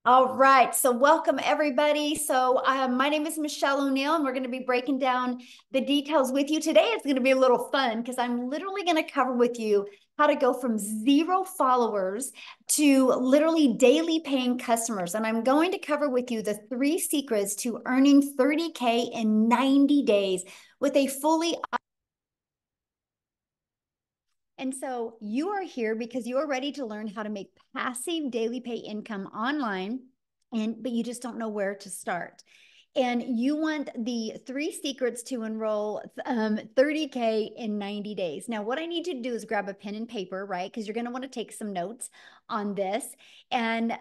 All right, so welcome everybody. My name is Michelle O'Neill, and we're going to be breaking down the details with you today. It's going to be a little fun because I'm literally going to cover with you how to go from 0 followers to literally daily paying customers. And I'm going to cover with you the 3 secrets to earning 30K in 90 days with a fully. And so you are here because you are ready to learn how to make passive daily pay income online, but you just don't know where to start. And you want the 3 secrets to enroll 30K in 90 days. Now, what I need you to do is grab a pen and paper, right? Because you're going to want to take some notes on this. And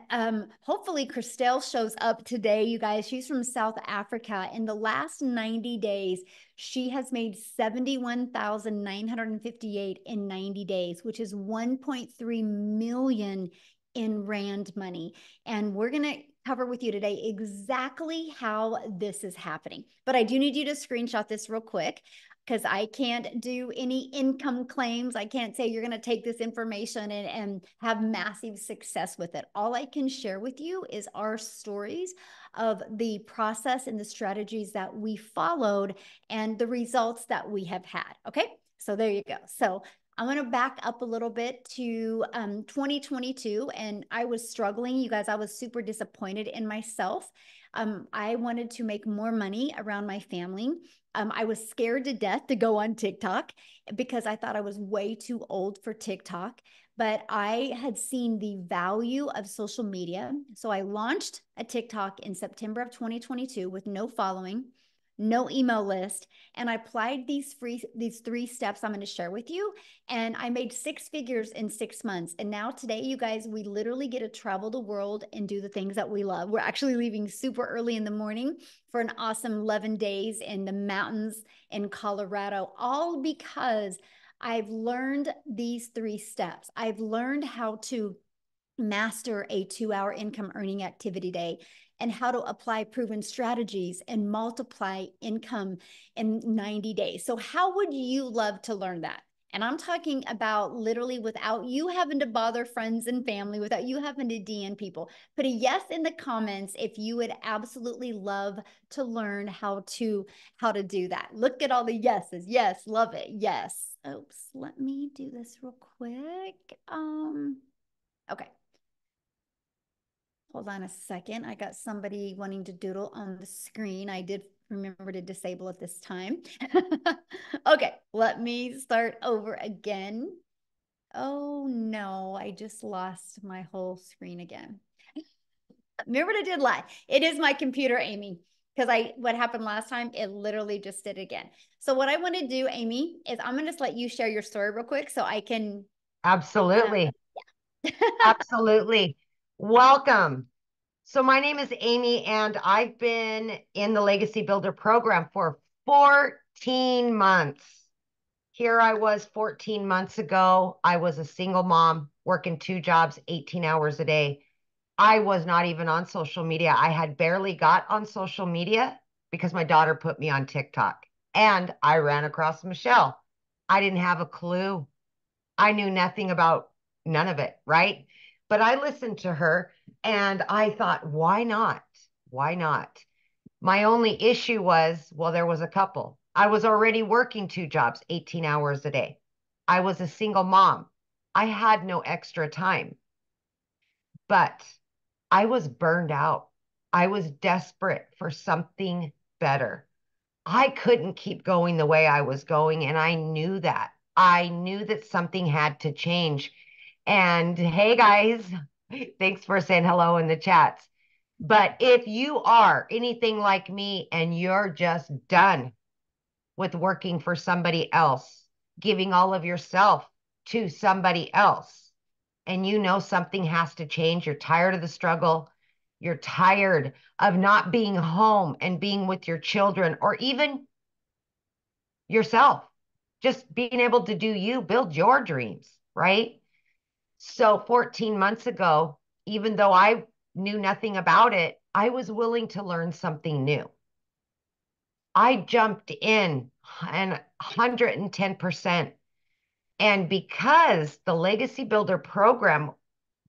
hopefully, Christelle shows up today, you guys. She's from South Africa. In the last 90 days, she has made 71,958 in 90 days, which is 1.3 million in Rand money. And we're going to cover with you today exactly how this is happening. But I do need you to screenshot this real quick because I can't do any income claims. I can't say you're going to take this information and have massive success with it. All I can share with you is our stories of the process and the strategies that we followed and the results that we have had. Okay, so there you go. So I want to back up a little bit to 2022, and I was struggling. You guys, I was super disappointed in myself. I wanted to make more money around my family. I was scared to death to go on TikTok because I thought I was way too old for TikTok, but I had seen the value of social media. So I launched a TikTok in September of 2022 with no following, no email list, and I applied these 3 steps I'm going to share with you, and I made 6 figures in 6 months. And now today, you guys, we literally get to travel the world and do the things that we love. We're actually leaving super early in the morning for an awesome 11 days in the mountains in Colorado, all because I've learned these 3 steps. I've learned how to master a 2-hour income earning activity day and how to apply proven strategies and multiply income in 90 days. So how would you love to learn that? And I'm talking about literally without you having to bother friends and family, without you having to DM people. Put a yes in the comments if you would absolutely love to learn how to do that. Look at all the yeses. Yes, love it. Yes. Oops, let me do this real quick. Okay. Hold on a second. I got somebody wanting to doodle on the screen. I did remember to disable it this time. Okay, let me start over again. Oh no, I just lost my whole screen again. Remember what I did lie. It is my computer, Amy, because what happened last time, it literally just did it again. So what I want to do, Amy, is I'm gonna just let you share your story real quick so I can Absolutely. yeah. Absolutely. Welcome. So my name is Amy, and I've been in the Legacy Builder program for 14 months. Here I was 14 months ago. I was a single mom working 2 jobs, 18 hours a day. I was not even on social media. I had barely got on social media because my daughter put me on TikTok, and I ran across Michelle. I didn't have a clue. I knew nothing about none of it, right? But I listened to her and I thought, why not? Why not? My only issue was, well, there was a couple. I was already working 2 jobs, 18 hours a day. I was a single mom. I had no extra time, but I was burned out. I was desperate for something better. I couldn't keep going the way I was going, and I knew that. I knew that something had to change. And hey, guys, thanks for saying hello in the chats. But if you are anything like me and you're just done with working for somebody else, giving all of yourself to somebody else, and you know something has to change, you're tired of the struggle, you're tired of not being home and being with your children or even yourself, just being able to do you, build your dreams, right? So 14 months ago, even though I knew nothing about it, I was willing to learn something new. I jumped in and 110%. And because the Legacy Builder program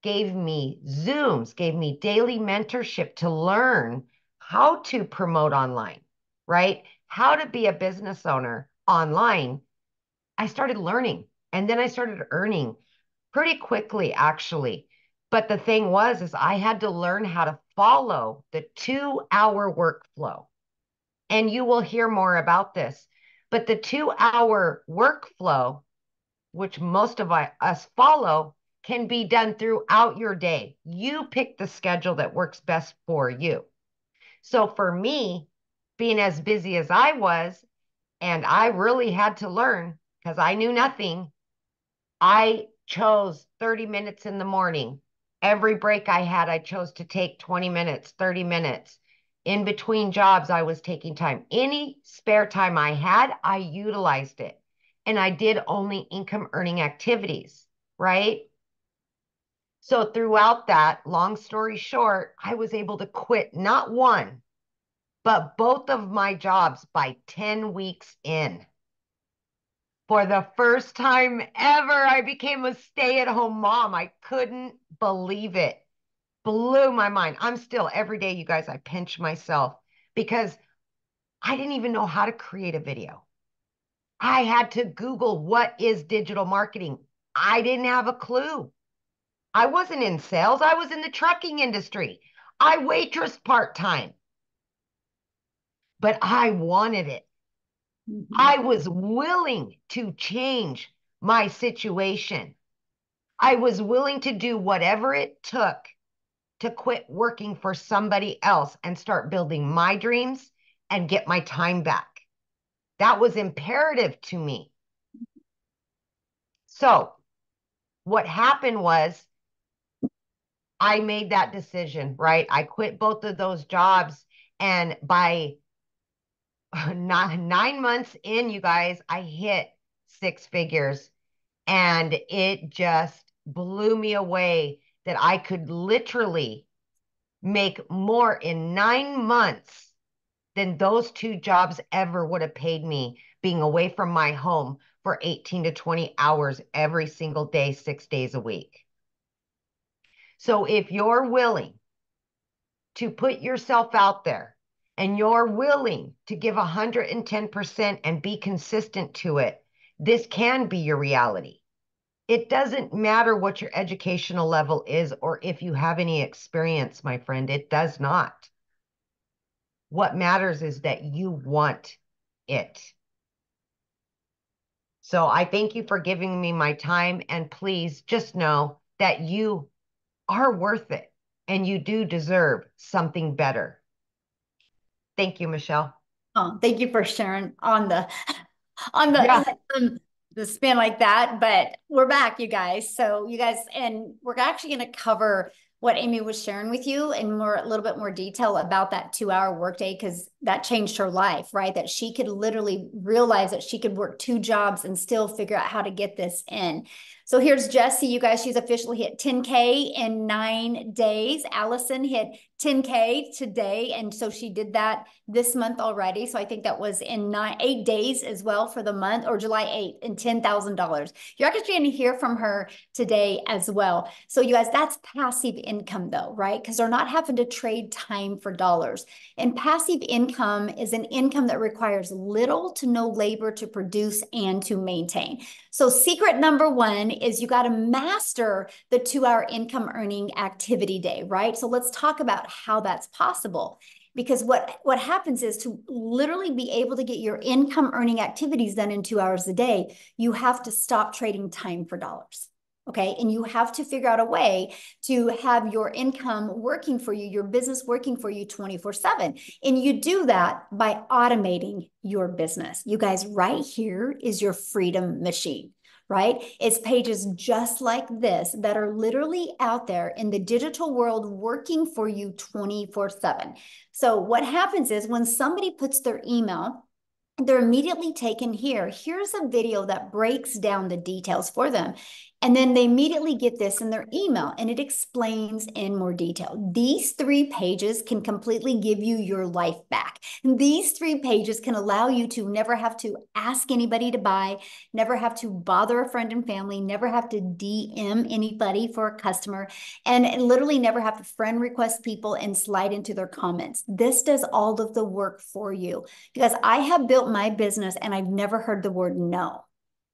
gave me Zooms, gave me daily mentorship to learn how to promote online, right? How to be a business owner online. I started learning and then I started earning pretty quickly, actually. But the thing was, is I had to learn how to follow the 2-hour workflow. And you will hear more about this. But the 2-hour workflow, which most of us follow, can be done throughout your day. You pick the schedule that works best for you. So for me, being as busy as I was, and I really had to learn because I knew nothing, I chose 30 minutes in the morning. Every break I had, I chose to take 20 minutes, 30 minutes. In between jobs, I was taking time. Any spare time I had, I utilized it. And I did only income earning activities, right? So throughout that, long story short, I was able to quit not one, but both of my jobs by 10 weeks in. For the first time ever, I became a stay-at-home mom. I couldn't believe it. Blew my mind. I'm still, every day, you guys, I pinch myself because I didn't even know how to create a video. I had to Google what is digital marketing. I didn't have a clue. I wasn't in sales. I was in the trucking industry. I waitress part-time, but I wanted it. I was willing to change my situation. I was willing to do whatever it took to quit working for somebody else and start building my dreams and get my time back. That was imperative to me. So what happened was I made that decision, right? I quit both of those jobs. And by 9 months in, you guys, I hit 6 figures. And it just blew me away that I could literally make more in 9 months than those 2 jobs ever would have paid me being away from my home for 18 to 20 hours every single day, 6 days a week. So if you're willing to put yourself out there and you're willing to give 110% and be consistent to it, this can be your reality. It doesn't matter what your educational level is or if you have any experience, my friend. It does not. What matters is that you want it. So I thank you for giving me my time. And please just know that you are worth it and you do deserve something better. Thank you, Michelle. Oh, thank you for sharing on the Yeah. the spin like that. But we're back, you guys. So you guys, and we're actually going to cover what Amy was sharing with you in a little bit more detail about that 2-hour workday, because that changed her life, right? That she could literally realize that she could work 2 jobs and still figure out how to get this in. So here's Jessie, you guys, she's officially hit 10K in 9 days. Allison hit 10K today. And so she did that this month already. So I think that was in 8 days as well for the month, or July 8th, and $10,000. You're actually going to hear from her today as well. So you guys, that's passive income though, right? Because they're not having to trade time for dollars. And passive income is an income that requires little to no labor to produce and to maintain. So secret number 1 is you got to master the 2-hour income earning activity day, right? So let's talk about how that's possible. Because what happens is, to literally be able to get your income earning activities done in 2 hours a day, you have to stop trading time for dollars. Okay. And you have to figure out a way to have your income working for you, your business working for you 24/7. And you do that by automating your business. You guys, right here is your freedom machine, right? It's pages just like this that are literally out there in the digital world working for you 24/7. So what happens is, when somebody puts their email, they're immediately taken here. Here's a video that breaks down the details for them. And then they immediately get this in their email, and it explains in more detail. These 3 pages can completely give you your life back. And these 3 pages can allow you to never have to ask anybody to buy, never have to bother a friend and family, never have to DM anybody for a customer, and literally never have to friend request people and slide into their comments. This does all of the work for you, because I have built my business and I've never heard the word no.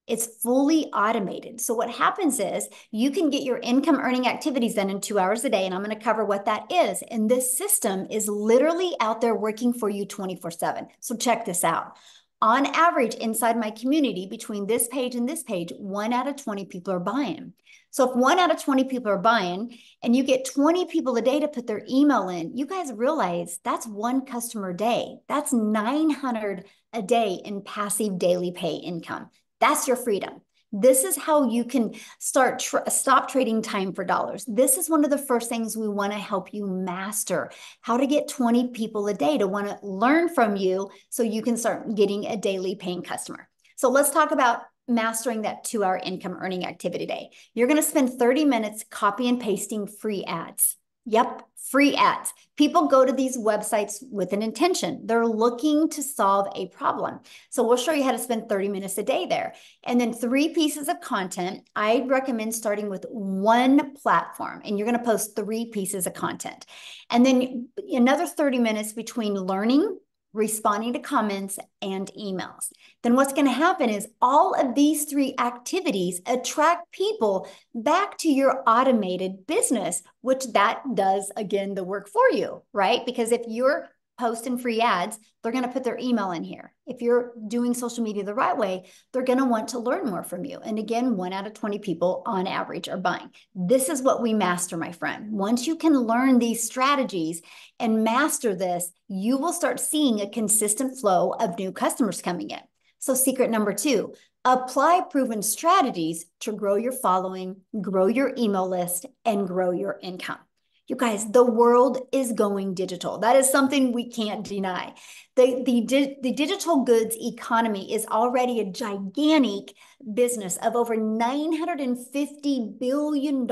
It's fully automated. So what happens is you can get your income earning activities done in 2 hours a day. And I'm going to cover what that is. And this system is literally out there working for you 24/7. So check this out. On average, inside my community, between this page and this page, 1 out of 20 people are buying. So if 1 out of 20 people are buying and you get 20 people a day to put their email in, you guys realize that's 1 customer a day. That's 900 a day in passive daily pay income. That's your freedom. This is how you can stop trading time for dollars. This is one of the first things we want to help you master, how to get 20 people a day to want to learn from you so you can start getting a daily paying customer. So let's talk about mastering that 2-hour income earning activity day. You're going to spend 30 minutes copy and pasting free ads. Yep, free ads. People go to these websites with an intention. They're looking to solve a problem. So we'll show you how to spend 30 minutes a day there. And then 3 pieces of content. I recommend starting with 1 platform, and you're going to post 3 pieces of content. And then another 30 minutes between learning, responding to comments, and emails. Then what's going to happen is all of these 3 activities attract people back to your automated business, which that does, again, the work for you, right? Because if you're posting free ads, they're going to put their email in here. If you're doing social media the right way, they're going to want to learn more from you. And again, 1 out of 20 people on average are buying. This is what we master, my friend. Once you can learn these strategies and master this, you will start seeing a consistent flow of new customers coming in. So secret number 2, apply proven strategies to grow your following, grow your email list, and grow your income. You guys, the world is going digital. That is something we can't deny. The digital goods economy is already a gigantic business of over $950 billion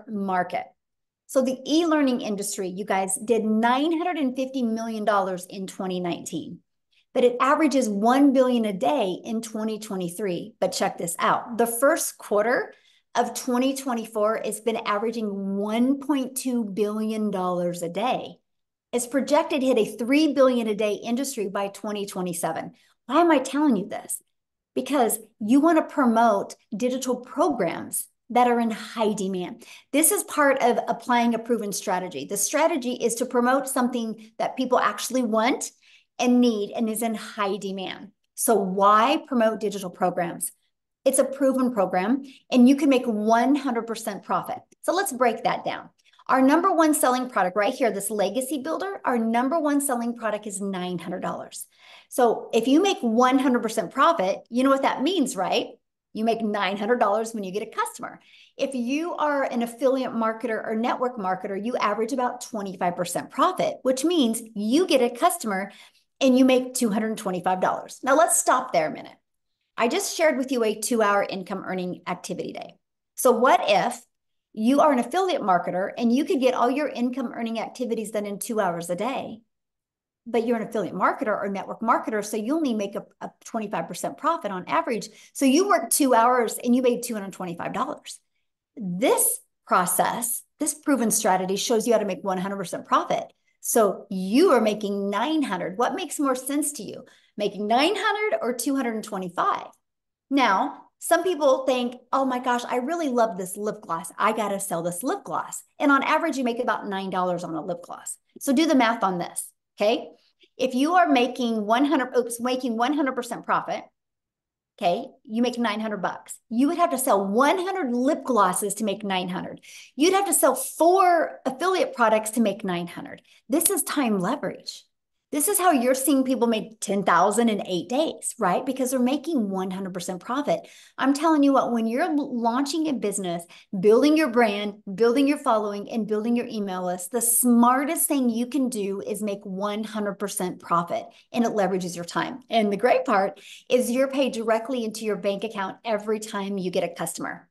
market. So the e-learning industry, you guys, did $950 million in 2019. But it averages $1 billion a day in 2023. But check this out. The first quarter of 2024, it's been averaging $1.2 billion a day. It's projected to hit a $3 billion a day industry by 2027. Why am I telling you this? Because you want to promote digital programs that are in high demand. This is part of applying a proven strategy. The strategy is to promote something that people actually want and need and is in high demand. So why promote digital programs? It's a proven program, and you can make 100% profit. So let's break that down. Our number 1 selling product right here, this Legacy Builder, our number 1 selling product is $900. So if you make 100% profit, you know what that means, right? You make $900 when you get a customer. If you are an affiliate marketer or network marketer, you average about 25% profit, which means you get a customer and you make $225. Now let's stop there a minute. I just shared with you a 2-hour income earning activity day. So what if you are an affiliate marketer and you could get all your income earning activities done in 2 hours a day, but you're an affiliate marketer or network marketer, so you only make a 25% profit on average. So you work 2 hours and you made $225. This process, this proven strategy shows you how to make 100% profit. So you are making 900. What makes more sense to you? Making 900 or 225? Now, some people think, oh my gosh, I really love this lip gloss. I got to sell this lip gloss. And on average, you make about $9 on a lip gloss. So do the math on this, okay? If you are making 100% profit, okay, you make $900. You would have to sell 100 lip glosses to make 900. You'd have to sell 4 affiliate products to make 900. This is time leverage. This is how you're seeing people make $10,000 in 8 days, right? Because they're making 100% profit. I'm telling you what, when you're launching a business, building your brand, building your following, and building your email list, the smartest thing you can do is make 100% profit, and it leverages your time. And the great part is you're paid directly into your bank account every time you get a customer.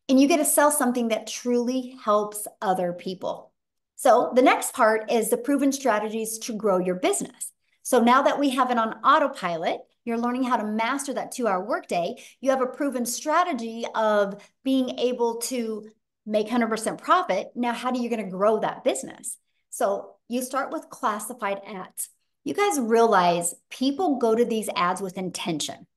and you get to sell something that truly helps other people. So the next part is the proven strategies to grow your business. So now that we have it on autopilot, you're learning how to master that 2-hour workday. You have a proven strategy of being able to make 100% profit. Now, how are you going to grow that business? So you start with classified ads. You guys realize people go to these ads with intention,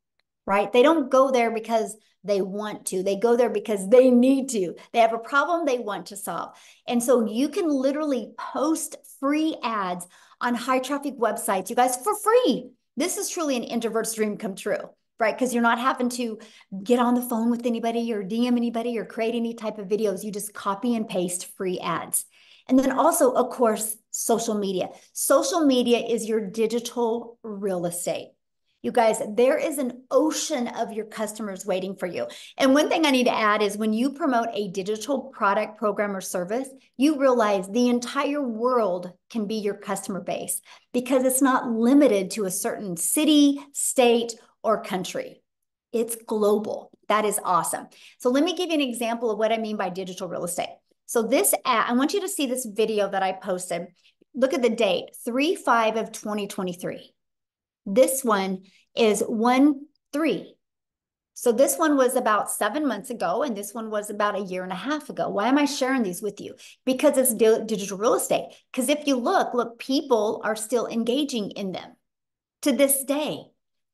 right? They don't go there because they want to. They go there because they need to. They have a problem they want to solve. And so you can literally post free ads on high traffic websites, you guys, for free. This is truly an introvert's dream come true, right? Because you're not having to get on the phone with anybody or DM anybody or create any type of videos. You just copy and paste free ads. And then also, of course, social media. Social media is your digital real estate. You guys, there is an ocean of your customers waiting for you. And one thing I need to add is when you promote a digital product, program, or service, you realize the entire world can be your customer base because it's not limited to a certain city, state, or country. It's global. That is awesome. So let me give you an example of what I mean by digital real estate. So this ad, I want you to see this video that I posted. Look at the date, 3/5 of 2023. This one is 1/3. So this one was about 7 months ago, and this one was about a year and a half ago. Why am I sharing these with you? Because it's digital real estate. Because if you look, people are still engaging in them to this day.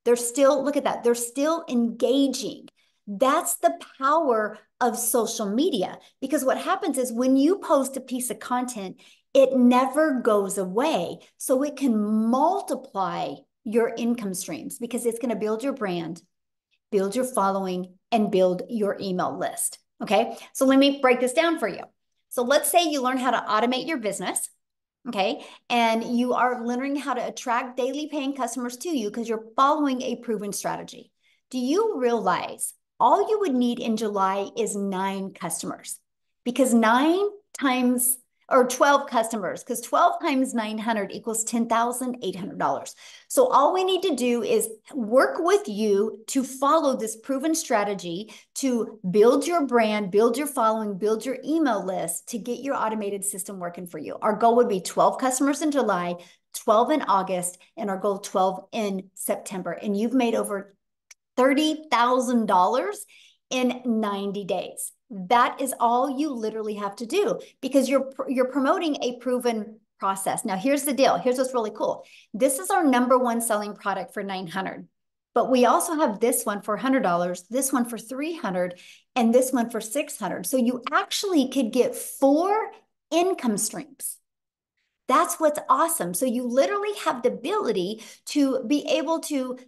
They're still, look at that, they're still engaging. That's the power of social media. Because what happens is when you post a piece of content, it never goes away. So it can multiply your income streams because it's going to build your brand, build your following, and build your email list. Okay, so let me break this down for you. So let's say you learn how to automate your business, okay, and you are learning how to attract daily paying customers to you because you're following a proven strategy. Do you realize all you would need in July is 9 customers? Because 9 times or 12 customers, because 12 times 900 equals $10,800. So all we need to do is work with you to follow this proven strategy to build your brand, build your following, build your email list to get your automated system working for you. Our goal would be 12 customers in July, 12 in August, and our goal 12 in September. And you've made over $30,000 in 90 days. That is all you literally have to do because you're promoting a proven process. Now, here's the deal. Here's what's really cool. This is our #1 selling product for $900, but we also have this one for $100, this one for $300, and this one for $600. So you actually could get 4 income streams. That's what's awesome. So you literally have the ability to be able to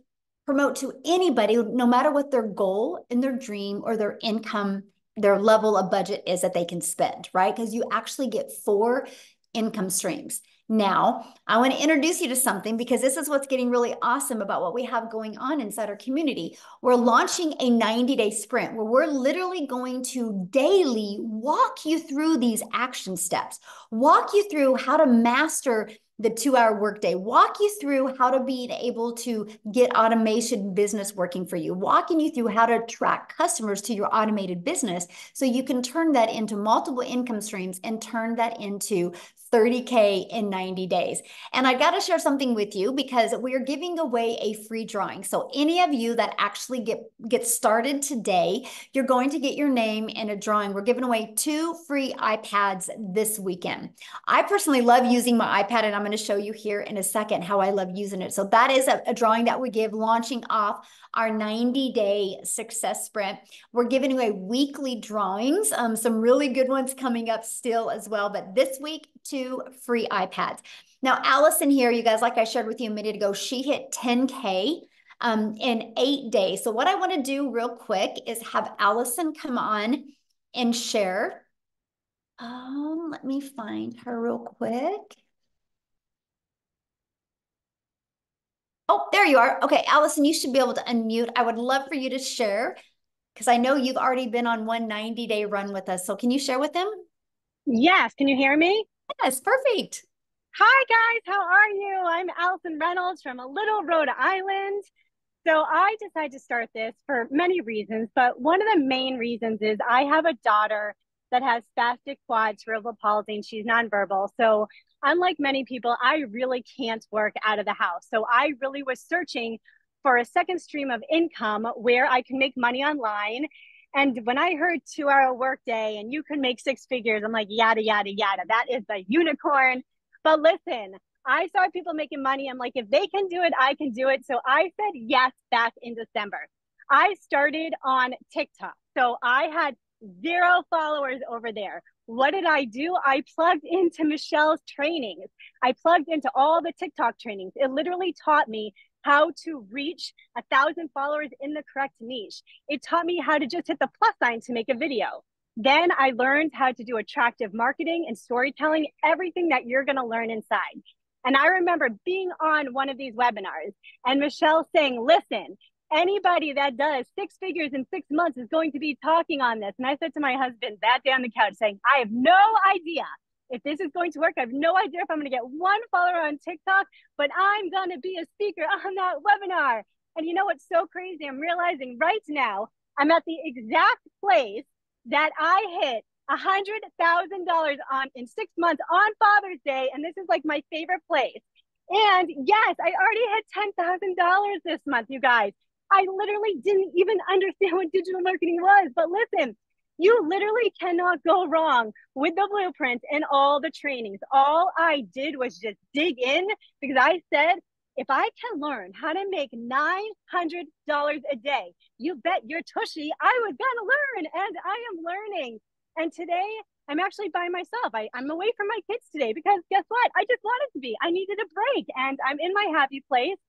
promote to anybody, no matter what their goal and their dream or their income, their level of budget is that they can spend, right? Because you actually get 4 income streams. Now, I want to introduce you to something because this is what's getting really awesome about what we have going on inside our community. We're launching a 90-day sprint where we're literally going to daily walk you through these action steps, walk you through how to master the 2-hour workday, walk you through how to be able to get automation business working for you, walking you through how to attract customers to your automated business so you can turn that into multiple income streams and turn that into 30K in 90 days. And I got to share something with you because we are giving away a free drawing. So any of you that actually get started today, you're going to get your name in a drawing. We're giving away 2 free iPads this weekend. I personally love using my iPad, and I'm going to show you here in a second how I love using it. So that is a drawing that we give launching off our 90-day success sprint. We're giving away weekly drawings, some really good ones coming up still as well. But this week, 2 free iPads. Now, Allison here, you guys, like I shared with you a minute ago, she hit 10K in 8 days. So what I want to do real quick is have Allison come on and share. Let me find her real quick. Oh, there you are. Okay, Allison, you should be able to unmute. I would love for you to share because I know you've already been on one 90-day run with us. So can you share with them? Yes. Can you hear me? Yes, perfect. Hi, guys. How are you? I'm Allison Reynolds from a little Rhode Island. So I decided to start this for many reasons, but one of the main reasons is I have a daughter that has spastic quad cerebral palsy and she's nonverbal. So unlike many people, I really can't work out of the house. So I really was searching for a second stream of income where I can make money online. And when I heard 2-hour workday and you can make six figures, I'm like, yada, yada, yada. That is the unicorn. But listen, I saw people making money. I'm like, if they can do it, I can do it. So I said yes back in December. I started on TikTok. So I had 0 followers over there. What did I do? I plugged into Michelle's trainings. I plugged into all the TikTok trainings. It literally taught me how to reach 1,000 followers in the correct niche. It taught me how to just hit the plus sign to make a video. Then I learned how to do attractive marketing and storytelling, everything that you're going to learn inside. And I remember being on one of these webinars and Michelle saying, listen, anybody that does six figures in 6 months is going to be talking on this. And I said to my husband that day on the couch saying, I have no idea if this is going to work. I have no idea if I'm going to get 1 follower on TikTok, but I'm going to be a speaker on that webinar. And you know what's so crazy? I'm realizing right now I'm at the exact place that I hit $100,000 on in 6 months on Father's Day. And this is like my favorite place. And yes, I already hit $10,000 this month, you guys. I literally didn't even understand what digital marketing was. But listen, you literally cannot go wrong with the blueprint and all the trainings. All I did was just dig in because I said, if I can learn how to make $900 a day, you bet your tushy I was going to learn, and I am learning. And today I'm actually by myself. I'm away from my kids today because guess what? I just wanted to be. I needed a break and I'm in my happy place.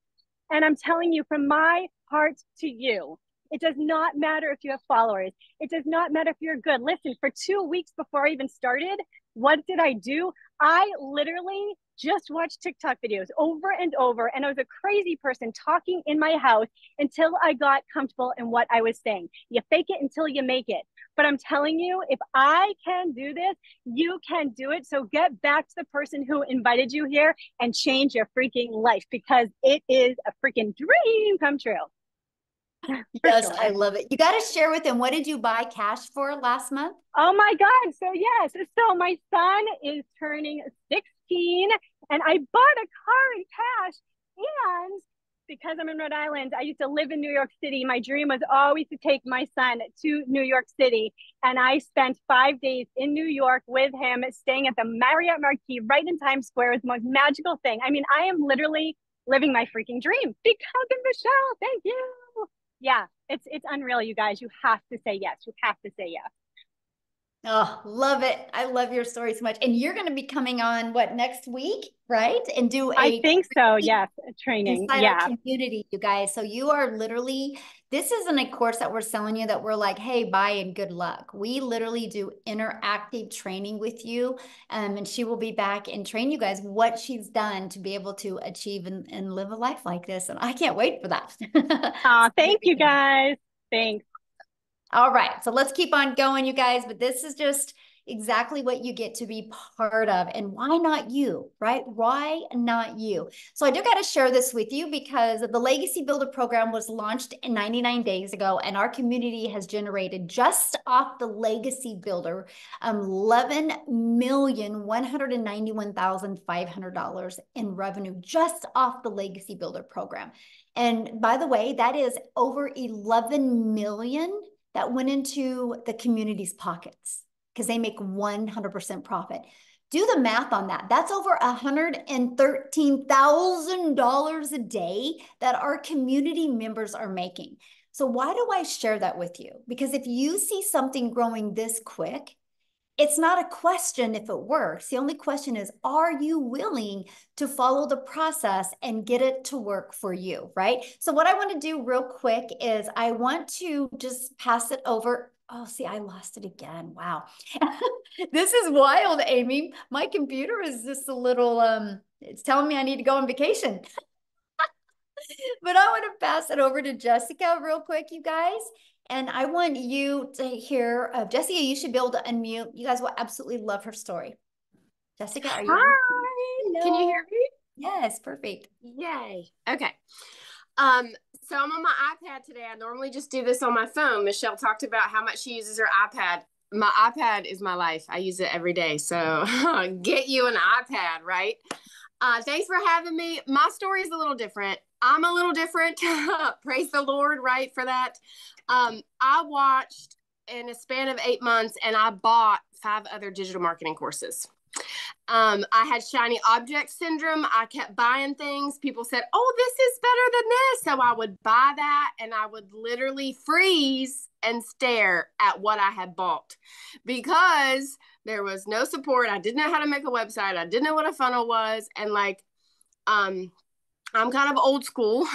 And I'm telling you from my heart to you, it does not matter if you have followers. It does not matter if you're good. Listen, for 2 weeks before I even started, what did I do? I literally just watched TikTok videos over and over. And I was a crazy person talking in my house until I got comfortable in what I was saying. You fake it until you make it. But I'm telling you, if I can do this, you can do it. So get back to the person who invited you here and change your freaking life because it is a freaking dream come true. Yes, sure. I love it. You got to share with them. What did you buy cash for last month? Oh my God. So yes. So my son is turning 16 and I bought a car in cash. And because I'm in Rhode Island, I used to live in New York City. My dream was always to take my son to New York City. And I spent 5 days in New York with him, staying at the Marriott Marquis right in Times Square. It was the most magical thing. I mean, I am literally living my freaking dream because of Michelle. Thank you. Yeah, it's unreal, you guys. You have to say yes. You have to say yes. Oh, love it. I love your story so much. And you're going to be coming on what next week, right? And do I think so. Yes. A training. inside Yeah. our community, you guys. So you are literally, this isn't a course that we're selling you that we're like, hey, buy and good luck. We literally do interactive training with you. And she will be back and train you guys what she's done to be able to achieve and live a life like this. And I can't wait for that. Thank you guys. Thanks. All right, so let's keep on going, you guys. But this is just exactly what you get to be part of. And why not you, right? Why not you? So I do got to share this with you because the Legacy Builder program was launched 99 days ago, and our community has generated just off the Legacy Builder $11,191,500 in revenue just off the Legacy Builder program. And by the way, that is over 11 million that went into the community's pockets because they make 100% profit. Do the math on that. That's over $113,000 a day that our community members are making. So why do I share that with you? Because if you see something growing this quick, it's not a question if it works. The only question is, are you willing to follow the process and get it to work for you, right? So what I want to do real quick is I want to just pass it over. Oh, see, I lost it again. Wow. This is wild, Amy. My computer is just a little, it's telling me I need to go on vacation. But I want to pass it over to Jessica real quick, you guys. And I want you to hear, Jessica, you should be able to unmute. You guys will absolutely love her story. Jessica, are you? Hi. Can you hear me? Yes, perfect. Yay. Okay. So I'm on my iPad today. I normally just do this on my phone. Michelle talked about how much she uses her iPad. My iPad is my life. I use it every day. So get you an iPad, right? Thanks for having me. My story is a little different. I'm a little different. Praise the Lord, right, for that. I watched in a span of 8 months, and I bought 5 other digital marketing courses. I had shiny object syndrome. I kept buying things. People said, oh, this is better than this. So I would buy that, and I would literally freeze and stare at what I had bought because there was no support. I didn't know how to make a website. I didn't know what a funnel was. And I'm kind of old school.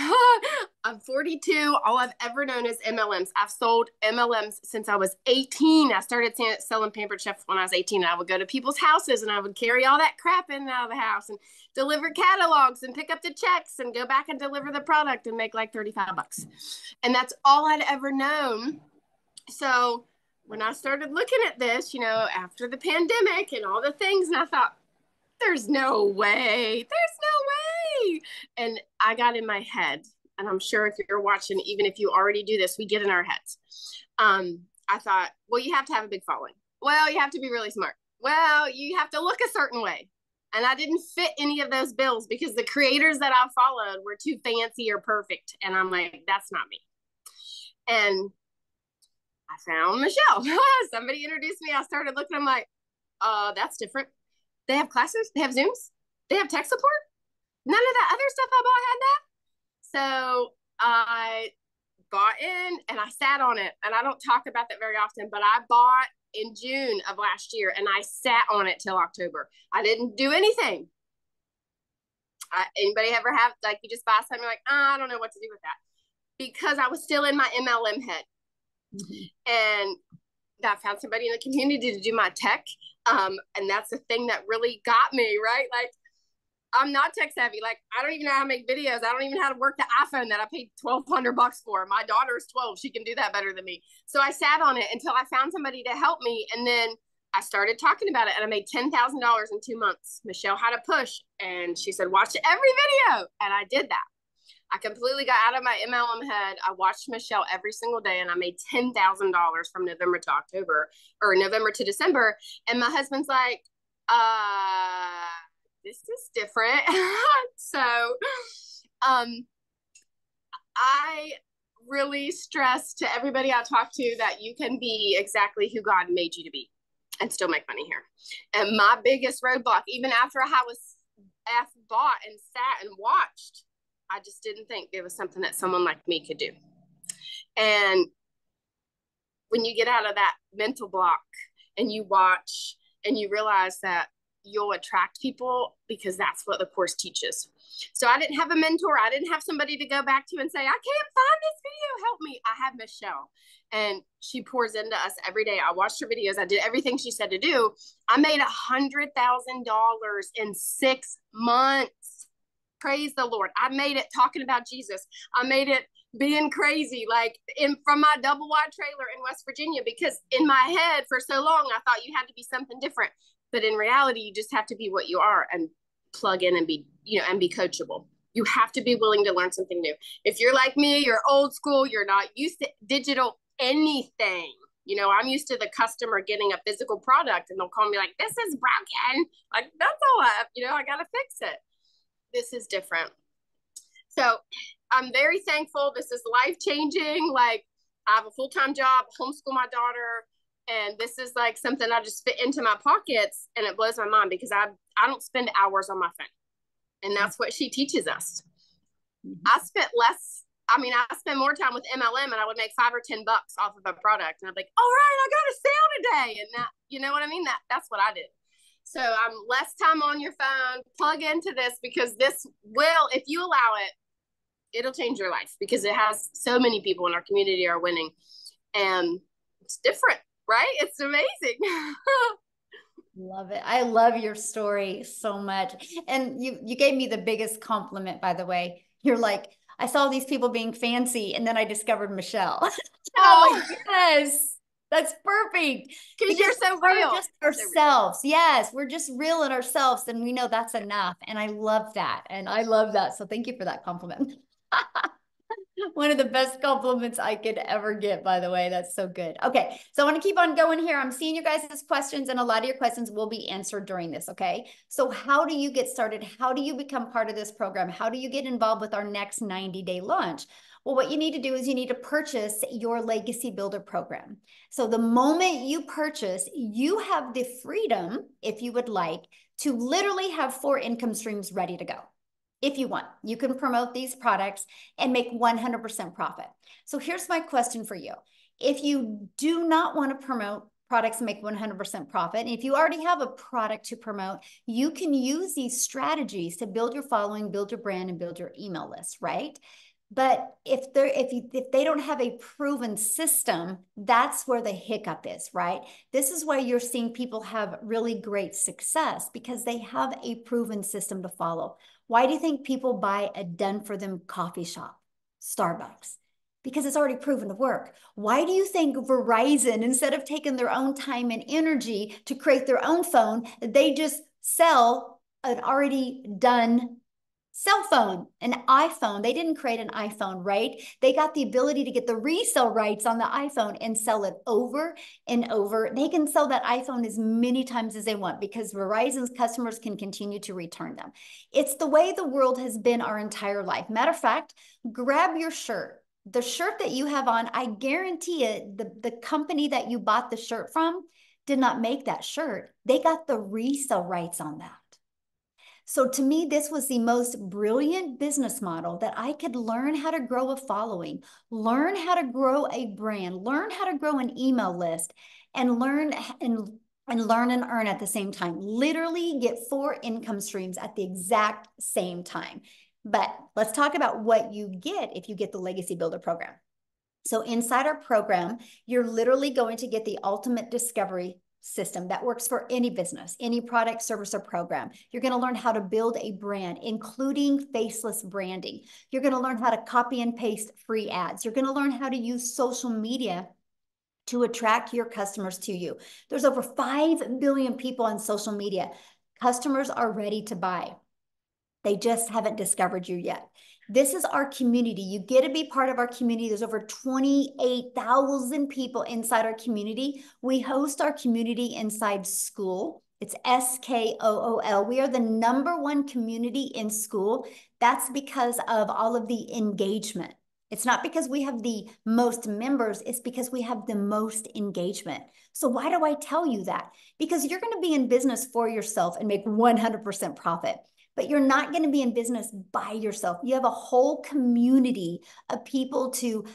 I'm 42. All I've ever known is MLMs. I've sold MLMs since I was 18. I started selling Pampered Chef when I was 18. I would go to people's houses and I would carry all that crap in and out of the house and deliver catalogs and pick up the checks and go back and deliver the product and make like $35. And that's all I'd ever known. So when I started looking at this, after the pandemic and all the things, and I thought, there's no way. And I got in my head, and I'm sure if you're watching, even if you already do this, we get in our heads. I thought, well, you have to have a big following. Well, you have to be really smart. Well, you have to look a certain way. And I didn't fit any of those bills because the creators that I followed were too fancy or perfect. And I'm like, that's not me. And I found Michelle. Somebody introduced me. I started looking. I'm like, that's different. They have classes. They have Zooms. They have tech support. None of that other stuff I bought had that. So I bought in and I sat on it. And I don't talk about that very often, but I bought in June of last year and I sat on it till October. I didn't do anything. Anybody ever have, like, you just buy something like, I don't know what to do with that, because I was still in my MLM head. And I found somebody in the community to do my tech. And that's the thing that really got me, right? Like, I'm not tech savvy. Like, I don't even know how to make videos. I don't even know how to work the iPhone that I paid $1,200 for. My daughter is 12. She can do that better than me. So I sat on it until I found somebody to help me. And then I started talking about it and I made $10,000 in 2 months. Michelle had a push and she said, watch every video. And I did that. I completely got out of my MLM head. I watched Michelle every single day and I made $10,000 from November to October, or November to December. And my husband's like, this is different. So I really stress to everybody I talk to that you can be exactly who God made you to be and still make money here. And my biggest roadblock, even after I was bought and sat and watched, I just didn't think there was something that someone like me could do. And when you get out of that mental block and you watch and you realize that you'll attract people, because that's what the course teaches. So I didn't have a mentor. I didn't have somebody to go back to and say, I can't find this video, help me. I have Michelle and she pours into us every day. I watched her videos. I did everything she said to do. I made $100,000 in 6 months. Praise the Lord. I made it talking about Jesus. I made it being crazy, like from my double wide trailer in West Virginia, because in my head for so long, I thought you had to be something different. But in reality, you just have to be what you are and plug in and be, and be coachable. You have to be willing to learn something new. If you're like me, you're old school, you're not used to digital anything. I'm used to the customer getting a physical product and they'll call me like, this is broken. Like, that's all I got to fix it. This is different. So I'm very thankful. This is life-changing. Like, I have a full-time job, homeschool my daughter, and this is like something I just fit into my pockets, and it blows my mind because I don't spend hours on my phone. And that's what she teaches us. I spent more time with MLM and I would make $5 or $10 off of a product. And I'd be like, all right, I got a sale today. And that, you know what I mean? That's what I did. So I'm less time on your phone, plug into this, because this will, if you allow it, it'll change your life, because it has so many people in our community are winning, and it's different, right? It's amazing. Love it. I love your story so much. And you gave me the biggest compliment, by the way. You're like, I saw these people being fancy and then I discovered Michelle. And I'm like, yes. That's perfect. Because you're so real. We're just ourselves. Yes, we're just real in ourselves, and we know that's enough. And I love that. So thank you for that compliment. One of the best compliments I could ever get, by the way. That's so good. Okay, so I want to keep on going here. I'm seeing you guys' questions, and a lot of your questions will be answered during this, okay? So how do you get started? How do you become part of this program? How do you get involved with our next 90-day launch? Well, what you need to do is you need to purchase your Legacy Builder program. So the moment you purchase, you have the freedom, if you would like, to literally have 4 income streams ready to go. If you want, you can promote these products and make 100% profit. So here's my question for you. If you do not want to promote products and make 100% profit, and if you already have a product to promote, you can use these strategies to build your following, build your brand, and build your email list, right? But if they don't have a proven system, that's where the hiccup is, right? This is why you're seeing people have really great success, because they have a proven system to follow. Why do you think people buy a done-for-them coffee shop, Starbucks? Because it's already proven to work. Why do you think Verizon, instead of taking their own time and energy to create their own phone, they just sell an already done cell phone, an iPhone? They didn't create an iPhone, right? They got the ability to get the resale rights on the iPhone and sell it over and over. They can sell that iPhone as many times as they want because Verizon's customers can continue to return them. It's the way the world has been our entire life. Matter of fact, grab your shirt. The shirt that you have on, I guarantee it, the company that you bought the shirt from did not make that shirt. They got the resale rights on that. So to me, this was the most brilliant business model that I could learn how to grow a following, learn how to grow a brand, learn how to grow an email list, and learn and earn at the same time. Literally get 4 income streams at the exact same time. But let's talk about what you get if you get the Legacy Builder program. So inside our program, you're literally going to get the ultimate discovery system that works for any business, any product, service, or program. You're going to learn how to build a brand, including faceless branding. You're going to learn how to copy and paste free ads. You're going to learn how to use social media to attract your customers to you. There's over 5 billion people on social media. Customers are ready to buy. They just haven't discovered you yet. This is our community. You get to be part of our community. There's over 28,000 people inside our community. We host our community inside School. It's SKOOL. We are the #1 community in School. That's because of all of the engagement. It's not because we have the most members, it's because we have the most engagement. So why do I tell you that? Because you're going to be in business for yourself and make 100% profit. But you're not going to be in business by yourself. You have a whole community of people to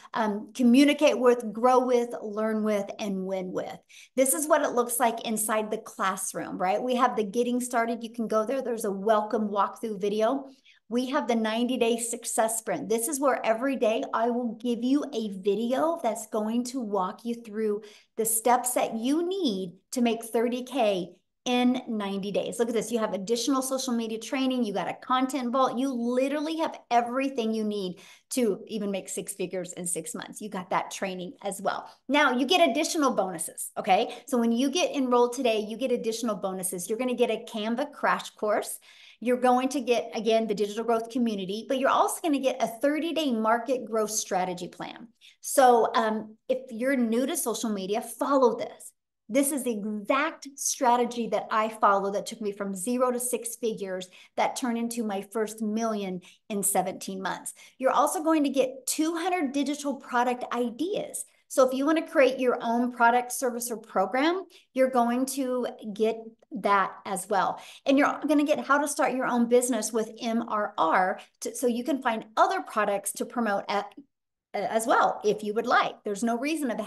communicate with, grow with, learn with, and win with. This is what it looks like inside the classroom, right? We have the getting started. You can go there. There's a welcome walkthrough video. We have the 90-day success sprint. This is where every day I will give you a video that's going to walk you through the steps that you need to make 30K in 90 days. Look at this. You have additional social media training. You got a content vault. You literally have everything you need to even make 6 figures in 6 months. You got that training as well. Now you get additional bonuses. Okay. So when you get enrolled today, you get additional bonuses. You're going to get a Canva crash course. You're going to get, again, the digital growth community, but you're also going to get a 30-day market growth strategy plan. So if you're new to social media, follow this. This is the exact strategy that I follow that took me from 0 to 6 figures that turned into my first million in 17 months. You're also going to get 200 digital product ideas. So if you want to create your own product, service, or program, you're going to get that as well. And you're going to get how to start your own business with MRR so you can find other products to promote as well if you would like. There's no reason of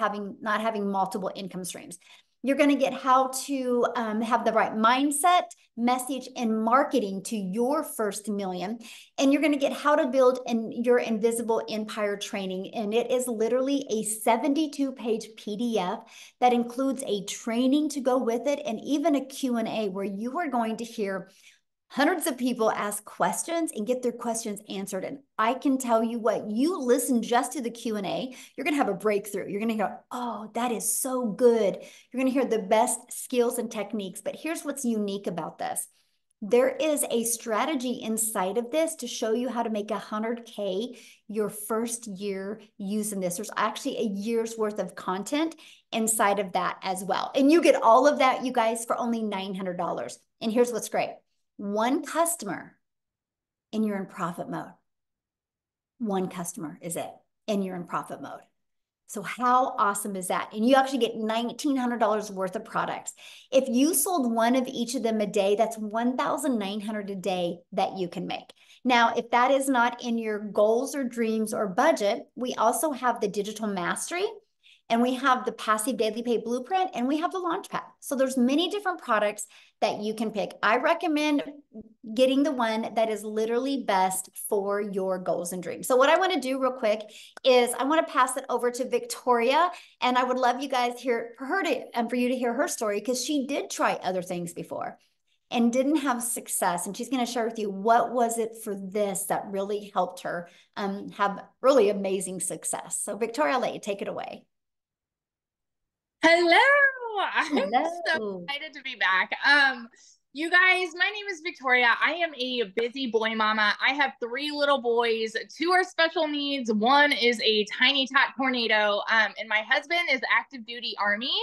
not having multiple income streams. You're going to get how to have the right mindset, message, and marketing to your first million. And you're going to get how to build your invisible empire training. And it is literally a 72-page PDF that includes a training to go with it and even a Q&A where you are going to hear hundreds of people ask questions and get their questions answered. And I can tell you what, you listen just to the Q&A, you're going to have a breakthrough. You're going to go, oh, that is so good. You're going to hear the best skills and techniques. But here's what's unique about this. There is a strategy inside of this to show you how to make $100K your first year using this. There's actually a year's worth of content inside of that as well. And you get all of that, you guys, for only $900. And here's what's great. One customer and you're in profit mode. One customer is it, and you're in profit mode. So how awesome is that? And you actually get $1,900 worth of products. If you sold one of each of them a day, that's $1,900 a day that you can make. Now, if that is not in your goals or dreams or budget, we also have the digital mastery, and we have the passive daily pay blueprint, and we have the launchpad. So there's many different products that you can pick. I recommend getting the one that is literally best for your goals and dreams. So what I want to do real quick is I want to pass it over to Victoria, and I would love you guys for you to hear her story, because she did try other things before and didn't have success. And she's going to share with you what was it for this that really helped her have really amazing success. So Victoria, I'll let you take it away. Hello. I'm so excited to be back. You guys, my name is Victoria. I am a busy boy mama. I have 3 little boys. 2 are special needs. 1 is a tiny tot tornado. And my husband is active duty Army.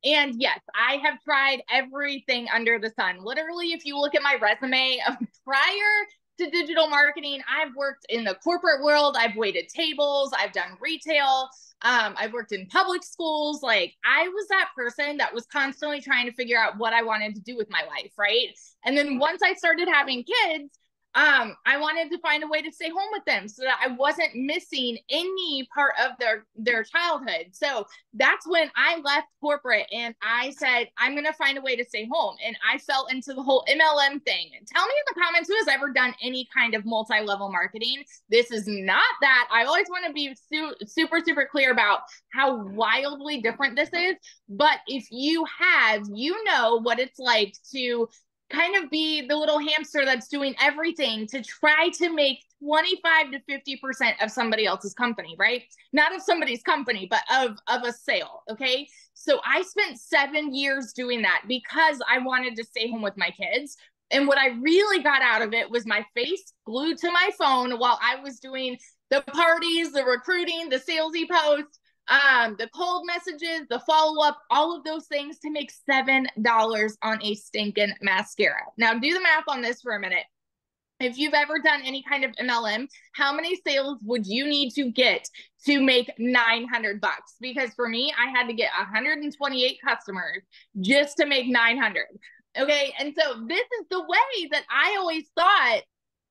And yes, I have tried everything under the sun. Literally, if you look at my resume prior to digital marketing, I've worked in the corporate world. I've waited tables. I've done retail. I've worked in public schools. Like, I was that person that was constantly trying to figure out what I wanted to do with my life, right? And then once I started having kids, I wanted to find a way to stay home with them so that I wasn't missing any part of their childhood. So that's when I left corporate and I said, I'm going to find a way to stay home. And I fell into the whole MLM thing. Tell me in the comments who has ever done any kind of multi-level marketing. This is not that. I always want to be super, super clear about how wildly different this is. But if you have, you know what it's like to kind of be the little hamster that's doing everything to try to make 25 to 50% of somebody else's company, right? Not of somebody's company, but of a sale, okay? So I spent 7 years doing that because I wanted to stay home with my kids. And what I really got out of it was my face glued to my phone while I was doing the parties, the recruiting, the salesy posts, the cold messages, the follow-up, all of those things to make $7 on a stinking mascara. Now do the math on this for a minute. If you've ever done any kind of MLM, how many sales would you need to get to make $900? Because for me, I had to get 128 customers just to make 900. Okay. And so this is the way that I always thought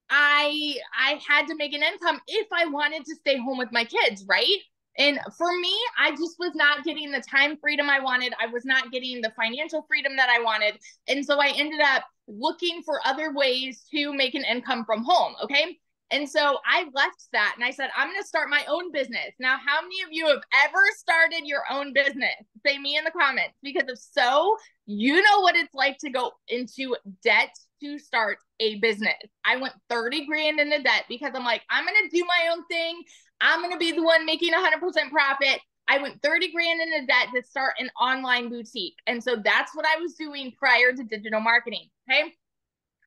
I had to make an income if I wanted to stay home with my kids, right? And for me, I just was not getting the time freedom I wanted. I was not getting the financial freedom that I wanted. And so I ended up looking for other ways to make an income from home. Okay. And so I left that and I said, I'm going to start my own business. Now, how many of you have ever started your own business? Say me in the comments, because if so, you know what it's like to go into debt to start a business. I went 30 grand into debt because I'm like, I'm going to do my own thing. I'm going to be the one making 100% profit. I went 30 grand into debt to start an online boutique. And so that's what I was doing prior to digital marketing. Okay.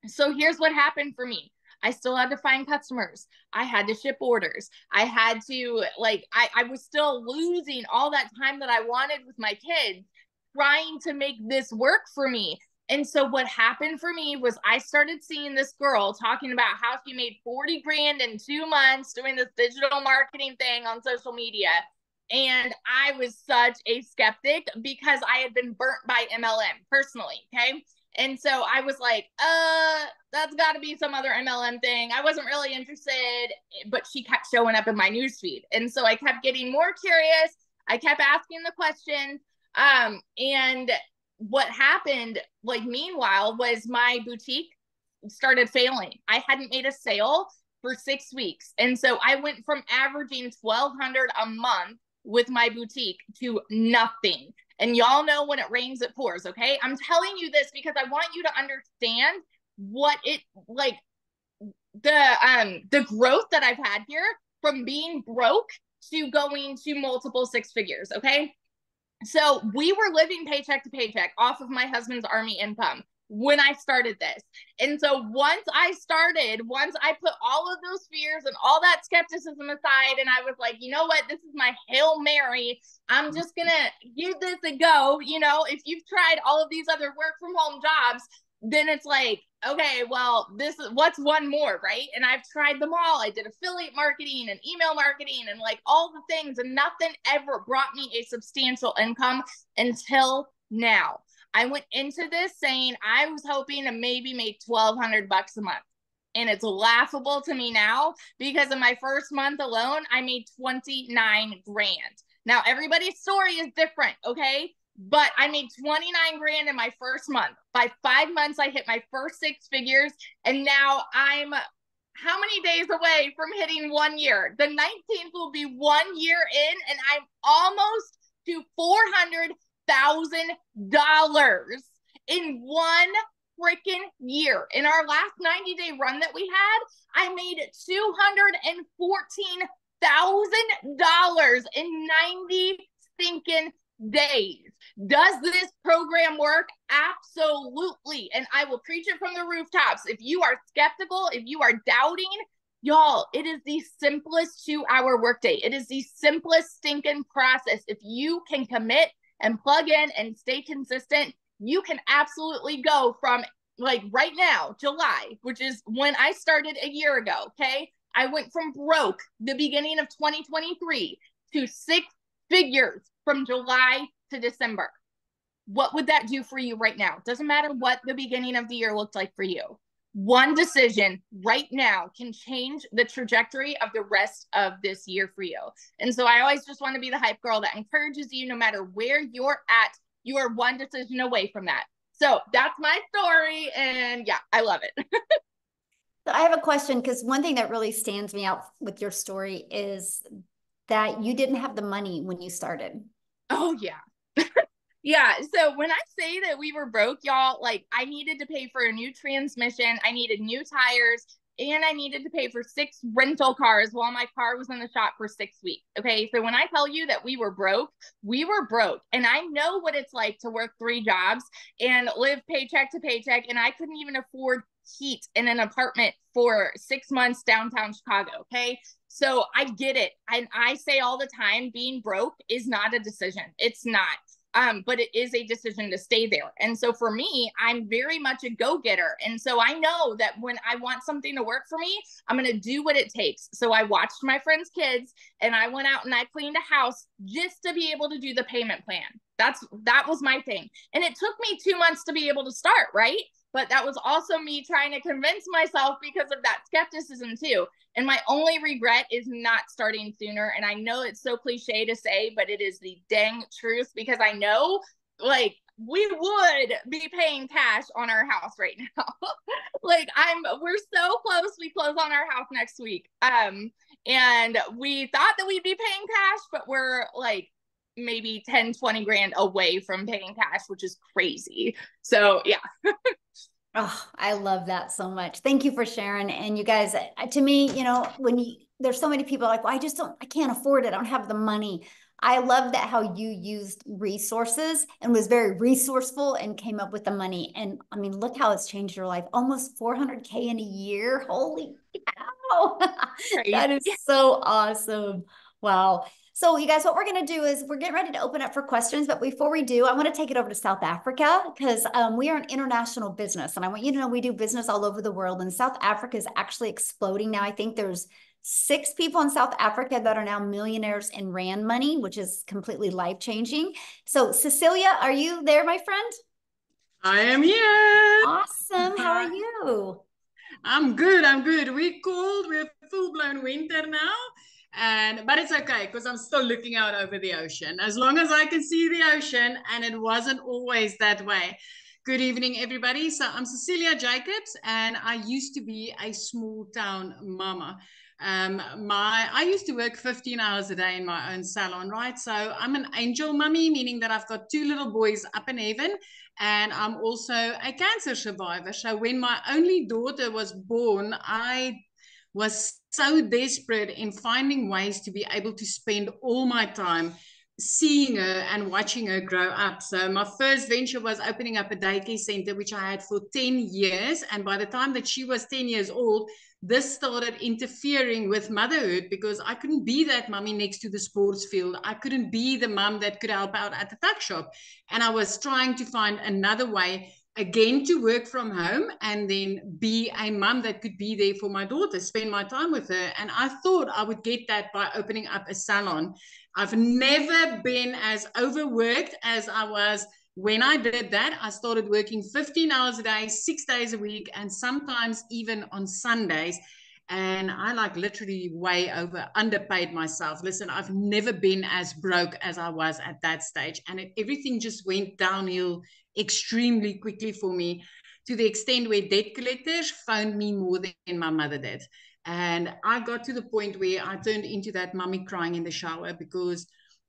So here's what happened for me. I still had to find customers. I had to ship orders. I had to I was still losing all that time that I wanted with my kids trying to make this work for me. And so what happened for me was I started seeing this girl talking about how she made 40 grand in 2 months doing this digital marketing thing on social media. And I was such a skeptic because I had been burnt by MLM personally. Okay. And so I was like, that's got to be some other MLM thing. I wasn't really interested, but she kept showing up in my newsfeed. And so I kept getting more curious. I kept asking the questions. And what happened, meanwhile, was my boutique started failing. I hadn't made a sale for 6 weeks. And so I went from averaging $1,200 a month with my boutique to nothing. And y'all know when it rains, it pours. Okay. I'm telling you this because I want you to understand what it the growth that I've had here from being broke to going to multiple 6 figures. Okay. So we were living paycheck to paycheck off of my husband's Army income. when I started this. And so once I put all of those fears and all that skepticism aside, and I was like, you know what, this is my Hail Mary. I'm just going to give this a go. You know, if you've tried all of these other work from home jobs, then it's like, okay, well, this is what's one more, right? And I've tried them all. I did affiliate marketing and email marketing and like all the things, and nothing ever brought me a substantial income until now. I went into this saying I was hoping to maybe make $1,200 a month. And it's laughable to me now because in my first month alone, I made 29 grand. Now, everybody's story is different, okay? But I made 29 grand in my first month. By 5 months, I hit my first 6 figures. And now I'm how many days away from hitting 1 year? The 19th will be 1 year in, and I'm almost to $400,000 in one freaking year. In our last 90-day run that we had, I made $214,000 in 90 stinking days. Does this program work? Absolutely. And I will preach it from the rooftops. If you are skeptical, if you are doubting, y'all, it is the simplest 2-hour workday. It is the simplest stinking process. If you can commit and plug in and stay consistent, you can absolutely go from, like, right now, July, which is when I started a year ago, okay? I went from broke the beginning of 2023 to 6 figures from July to December. What would that do for you right now? Doesn't matter what the beginning of the year looked like for you. One decision right now can change the trajectory of the rest of this year for you. And so I always just want to be the hype girl that encourages you, no matter where you're at, you are one decision away from that. So that's my story. And yeah, I love it. So I have a question, because one thing that really stands me out with your story is that you didn't have the money when you started. Oh, yeah. Yeah. So when I say that we were broke, y'all, like, I needed to pay for a new transmission. I needed new tires, and I needed to pay for 6 rental cars while my car was in the shop for 6 weeks. Okay. So when I tell you that we were broke, we were broke. And I know what it's like to work 3 jobs and live paycheck to paycheck. And I couldn't even afford heat in an apartment for 6 months downtown Chicago. Okay. So I get it. And I say all the time, being broke is not a decision. It's not. But it is a decision to stay there. And so for me, I'm very much a go-getter. And so I know that when I want something to work for me, I'm going to do what it takes. So I watched my friends' kids, and I went out and I cleaned a house just to be able to do the payment plan. That was my thing. And it took me 2 months to be able to start, right? But that was also me trying to convince myself because of that skepticism too. And my only regret is not starting sooner. And I know it's so cliche to say, but it is the dang truth, because I know, like, we would be paying cash on our house right now. Like, we're so close. We close on our house next week. And we thought that we'd be paying cash, but we're like maybe 10, 20 grand away from paying cash, which is crazy. So yeah. Oh, I love that so much. Thank you for sharing. And you guys, to me, you know, there's so many people like, well, I can't afford it. I don't have the money. I love that how you used resources and was very resourceful and came up with the money. And I mean, look how it's changed your life. Almost 400K in a year. Holy cow. That is so awesome. Wow. So you guys, what we're going to do is we're getting ready to open up for questions. But before we do, I want to take it over to South Africa, because we are an international business. And I want you to know we do business all over the world. And South Africa is actually exploding now. I think there's 6 people in South Africa that are now millionaires in Rand money, which is completely life-changing. So Cecilia, are you there, my friend? I am here. Awesome. How are you? I'm good. We're cold. We're full-blown winter now. But it's okay, because I'm still looking out over the ocean. As long as I can see the ocean, and it wasn't always that way. Good evening, everybody. So I'm Cecilia Jacobs, and I used to be a small town mama. I used to work 15 hours a day in my own salon, right? So I'm an angel mummy, meaning that I've got 2 little boys up in heaven, and I'm also a cancer survivor. So when my only daughter was born, I was so desperate in finding ways to be able to spend all my time seeing her and watching her grow up. So my first venture was opening up a daycare center, which I had for 10 years. And by the time that she was 10 years old, this started interfering with motherhood, because I couldn't be that mummy next to the sports field. I couldn't be the mum that could help out at the tuck shop. And I was trying to find another way, again, to work from home and then be a mum that could be there for my daughter, spend my time with her. And I thought I would get that by opening up a salon. I've never been as overworked as I was when I did that. I started working 15 hours a day, 6 days a week, and sometimes even on Sundays. And I like literally underpaid myself. Listen, I've never been as broke as I was at that stage. And everything just went downhill extremely quickly for me, to the extent where debt collectors phoned me more than my mother did. And I got to the point where I turned into that mummy crying in the shower, because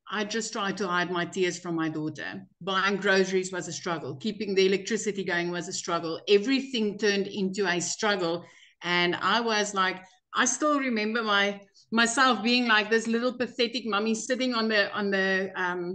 I just tried to hide my tears from my daughter. Buying groceries was a struggle. Keeping the electricity going was a struggle. Everything turned into a struggle. And I was like, I still remember myself being like this little pathetic mummy sitting on the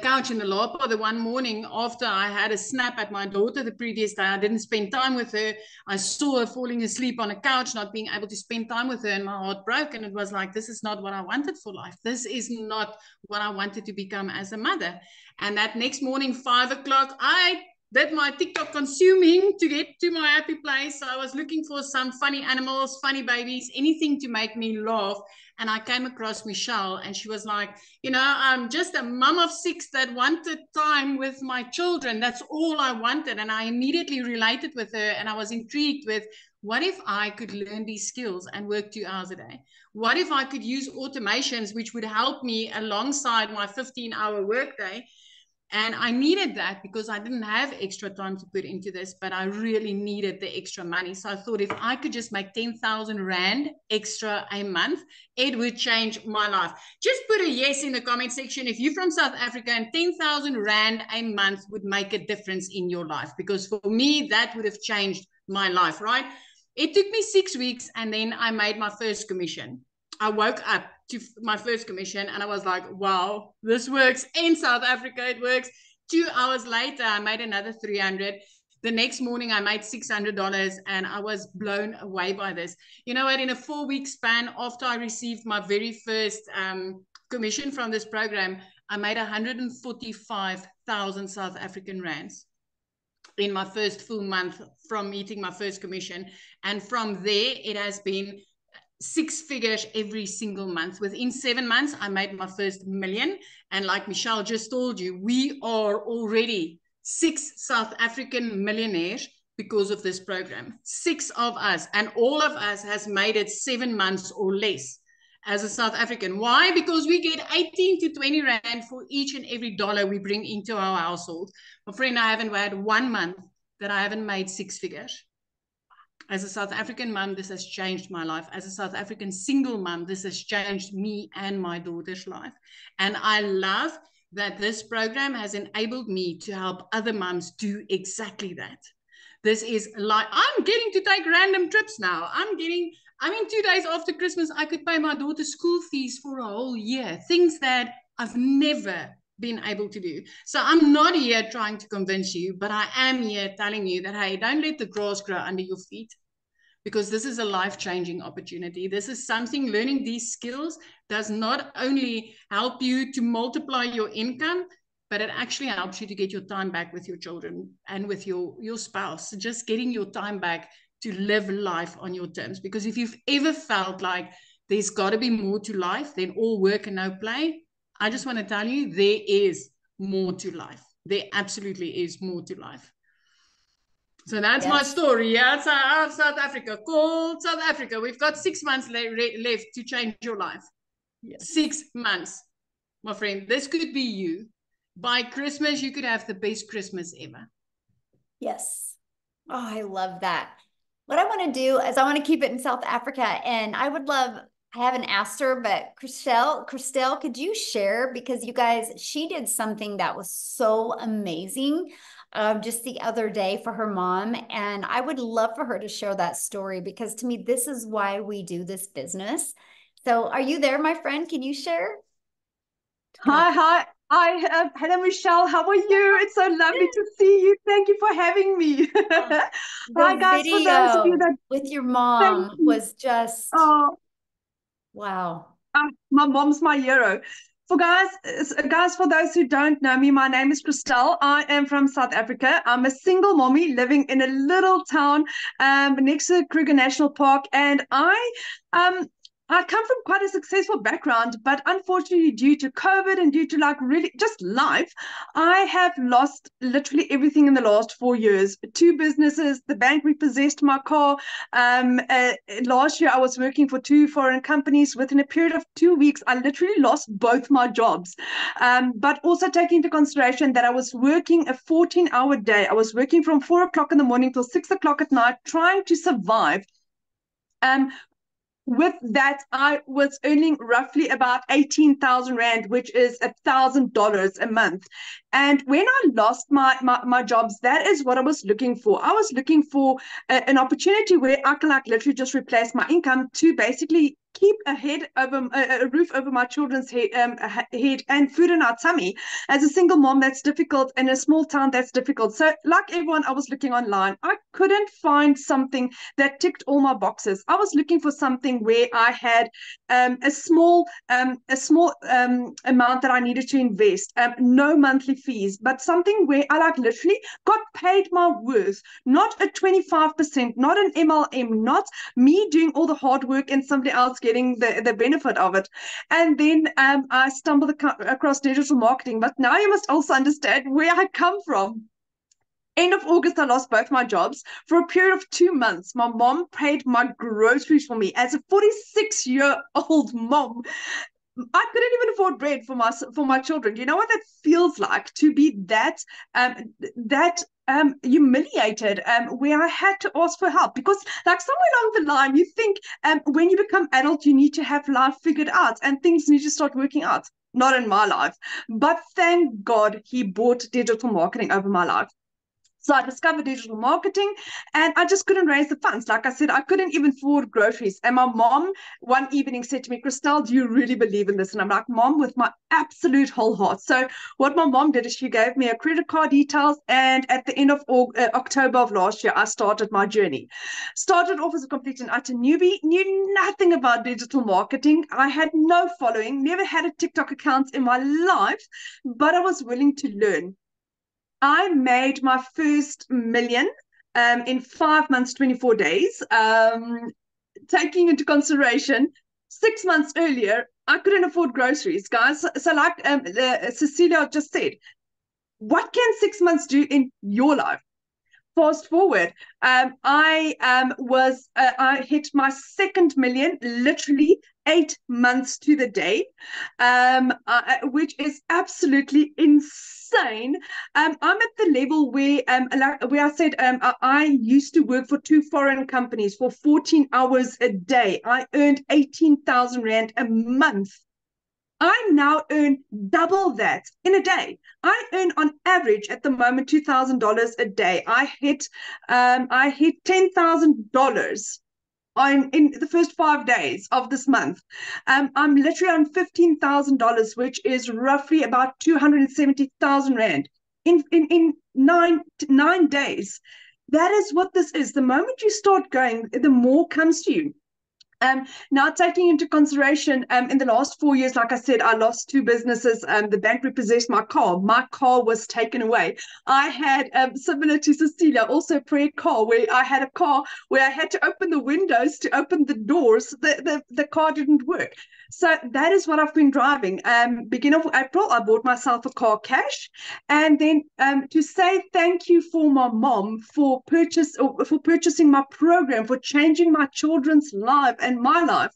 couch in the lapa the one morning after I had a snap at my daughter the previous day. I didn't spend time with her. I saw her falling asleep on a couch, not being able to spend time with her, and my heart broke. And it was like, this is not what I wanted for life. This is not what I wanted to become as a mother. And that next morning, 5 o'clock, I did my TikTok consuming to get to my happy place. So I was looking for some funny animals, funny babies, anything to make me laugh. And I came across Michelle, and she was like, I'm just a mom of 6 that wanted time with my children. That's all I wanted. And I immediately related with her, and I was intrigued with, what if I could learn these skills and work 2 hours a day? What if I could use automations which would help me alongside my 15-hour workday? And I needed that because I didn't have extra time to put into this, but I really needed the extra money. So I thought, if I could just make 10,000 Rand extra a month, it would change my life. Just put a yes in the comment section if you're from South Africa and 10,000 Rand a month would make a difference in your life. Because for me, that would have changed my life, right? It took me 6 weeks, and then I made my first commission. I woke up to my first commission and I was like, wow, this works. In South Africa, it works. 2 hours later, I made another 300. The next morning, I made $600, and I was blown away by this. You know what? In a 4-week span, after I received my very first commission from this program, I made 145,000 South African rands in my first full month from meeting my first commission. And from there, it has been 6 figures every single month. Within 7 months, I made my first million. And like Michelle just told you, we are already 6 South African millionaires because of this program. 6 of us, and all of us has made it 7 months or less as a South African. Why? Because we get 18 to 20 Rand for each and every dollar we bring into our household. My friend, I haven't had 1 month that I haven't made 6 figures. As a South African mom, this has changed my life. As a South African single mom, this has changed me and my daughter's life. And I love that this program has enabled me to help other moms do exactly that. This is like, I'm getting to take random trips now. I mean, 2 days after Christmas, I could pay my daughter's school fees for a whole year. Things that I've never been able to do. So I'm not here trying to convince you, but I am here telling you that, hey, don't let the grass grow under your feet, because this is a life-changing opportunity. This is something, learning these skills does not only help you to multiply your income, but it actually helps you to get your time back with your children and with your spouse, just getting your time back to live life on your terms. Because if you've ever felt like there's got to be more to life than all work and no play, I just want to tell you, there is more to life. There absolutely is more to life. So that's my story. Yeah, it's out of South Africa, called South Africa. We've got 6 months left to change your life. Yes. 6 months, my friend. This could be you. By Christmas, you could have the best Christmas ever. Yes. Oh, I love that. What I want to do is I want to keep it in South Africa, and I would love, I haven't asked her, but Christelle, could you share? Because you guys, she did something that was so amazing just the other day for her mom. And I would love for her to share that story, because to me, this is why we do this business. So are you there, my friend? Can you share? Hi. Hello, Michelle. How are you? It's so lovely to see you. Thank you for having me. Hi, guys. For those of you that with your mom was just wow. My mom's my hero. For guys, for those who don't know me, my name is Christelle. I am from South Africa. I'm a single mommy living in a little town next to Kruger National Park, and I come from quite a successful background, but unfortunately, due to COVID and due to like really just life, I have lost literally everything in the last 4 years. 2 businesses, the bank repossessed my car. Last year, I was working for 2 foreign companies. Within a period of 2 weeks, I literally lost both my jobs. But also taking into consideration that I was working a 14-hour day. I was working from 4 o'clock in the morning till 6 o'clock at night, trying to survive. With that, I was earning roughly about 18,000 Rand, which is $1,000 a month. And when I lost my jobs, that is what I was looking for. I was looking for an opportunity where I can like literally just replace my income to basically keep a roof over my children's head and food in our tummy. As a single mom, that's difficult. In a small town, that's difficult. So like everyone, I was looking online. I couldn't find something that ticked all my boxes. I was looking for something where I had a small amount that I needed to invest, no monthly fees, but something where I like literally got paid my worth, not a 25%, not an MLM, not me doing all the hard work and somebody else getting the benefit of it. And then I stumbled across digital marketing. But now you must also understand where I come from. End of August, I lost both my jobs. For a period of 2 months, my mom paid my groceries for me. As a 46-year-old mom, I couldn't even afford bread for my children. You know what that feels like, to be that humiliated, where I had to ask for help, because like somewhere along the line you think when you become adult you need to have life figured out and things need to start working out. Not in my life, but thank God he brought digital marketing over my life. So I discovered digital marketing and I just couldn't raise the funds. Like I said, I couldn't even afford groceries. And my mom one evening said to me, Christelle, do you really believe in this? And I'm like, Mom, with my absolute whole heart. So what my mom did is she gave me a credit card details. And at the end of October of last year, I started my journey. Started off as a complete and utter newbie, knew nothing about digital marketing. I had no following, never had a TikTok account in my life, but I was willing to learn. I made my first million in 5 months, 24 days. Taking into consideration, 6 months earlier, I couldn't afford groceries, guys. So like Cecilia just said, what can 6 months do in your life? Fast forward, I hit my second million literally 8 months to the day, which is absolutely insane. I'm at the level where I said I used to work for 2 foreign companies for 14 hours a day. I earned 18,000 Rand a month. I now earn double that in a day. I earn on average at the moment $2,000 a day. I hit $10,000 in the first 5 days of this month. I'm literally on $15,000, which is roughly about 270,000 Rand in 9 days. That is what this is. The moment you start going, the more comes to you. Now, taking into consideration, in the last 4 years, like I said, I lost 2 businesses. The bank repossessed my car. My car was taken away. I had, similar to Cecilia, also a prayer car where I had a car where I had to open the windows to open the doors. The car didn't work. So that is what I've been driving. Beginning of April, I bought myself a car cash. And then to say thank you for my mom for purchasing my program, for changing my children's life and my life,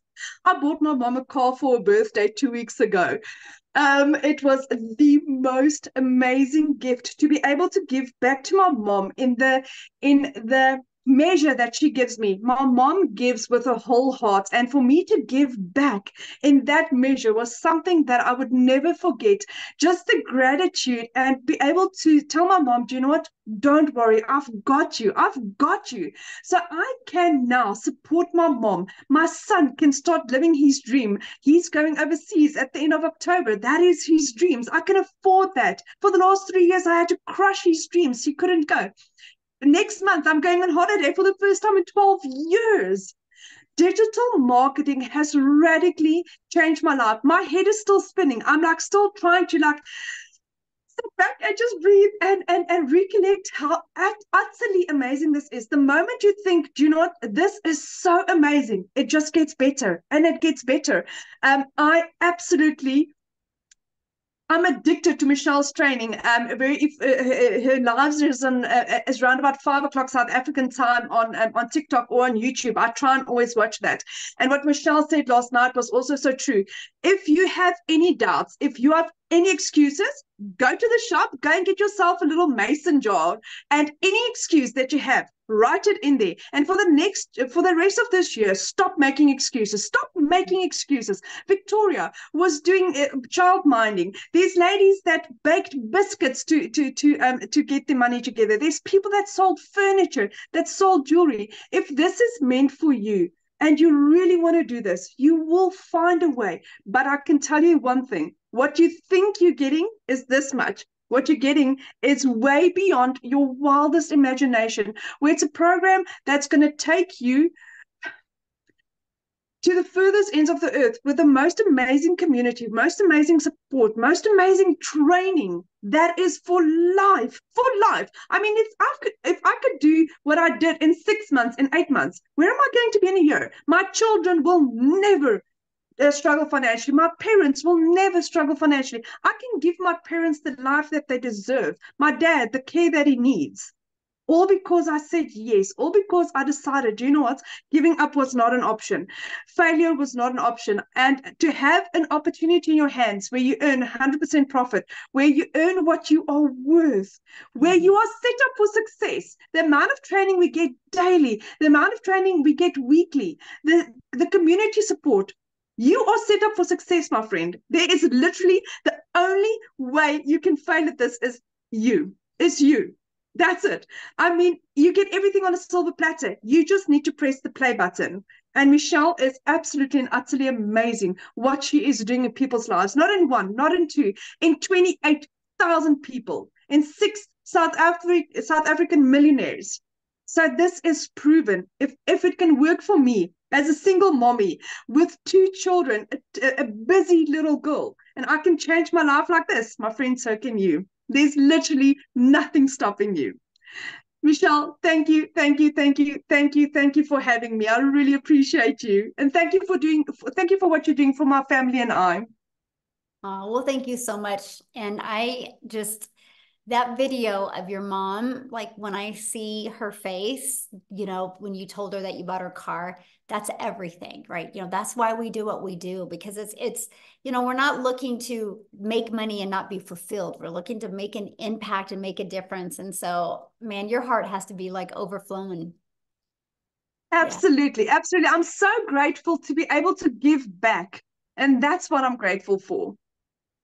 I bought my mom a car for her birthday 2 weeks ago. It was the most amazing gift to be able to give back to my mom in the measure that she gives me, my mom gives with her whole heart. And for me to give back in that measure was something that I would never forget. Just the gratitude and be able to tell my mom, do you know what? Don't worry, I've got you. I've got you. So I can now support my mom. My son can start living his dream. He's going overseas at the end of October. That is his dreams. I can afford that. For the last 3 years, I had to crush his dreams. He couldn't go. Next month, I'm going on holiday for the first time in 12 years. Digital marketing has radically changed my life. My head is still spinning. I'm like still trying to like sit back and just breathe and recollect how utterly amazing this is. The moment you think, do you know what, this is so amazing, it just gets better and it gets better. I'm addicted to Michelle's training. Her lives is around about 5 o'clock South African time on TikTok or on YouTube. I try and always watch that. And what Michelle said last night was also so true. If you have any doubts, if you have any excuses, go to the shop, go and get yourself a little mason jar, and any excuse that you have, write it in there. And for the rest of this year, stop making excuses. Stop making excuses. Victoria was doing child minding. There's ladies that baked biscuits to get the money together. There's people that sold furniture, that sold jewelry. If this is meant for you, and you really want to do this, you will find a way. But I can tell you one thing. What you think you're getting is this much. What you're getting is way beyond your wildest imagination, where it's a program that's going to take you to the furthest ends of the earth with the most amazing community, most amazing support, most amazing training that is for life, for life. I mean, if I could do what I did in 6 months, in 8 months, where am I going to be in a year? My children will never struggle financially. My parents will never struggle financially. I can give my parents the life that they deserve. My dad, the care that he needs. All because I said yes. All because I decided, you know what? Giving up was not an option. Failure was not an option. And to have an opportunity in your hands where you earn 100% profit, where you earn what you are worth, where you are set up for success, the amount of training we get daily, the amount of training we get weekly, the community support, you are set up for success, my friend. There is literally the only way you can fail at this is you. It's you. That's it. I mean, you get everything on a silver platter. You just need to press the play button. And Michelle is absolutely and utterly amazing what she is doing in people's lives. Not in one, not in two, in 28,000 people, in 6 South African millionaires. So this is proven. If it can work for me as a single mommy with 2 children, a busy little girl, and I can change my life like this, my friend, so can you. There's literally nothing stopping you. Michelle, thank you for having me. I really appreciate you. And thank you for what you're doing for my family and I. Well, thank you so much. And that video of your mom, like when I see her face, when you told her that you bought her car, that's everything, right? That's why we do what we do, because it's we're not looking to make money and not be fulfilled. We're looking to make an impact and make a difference. And so, man, your heart has to be like overflowing. Absolutely. Yeah. Absolutely. I'm so grateful to be able to give back. And that's what I'm grateful for.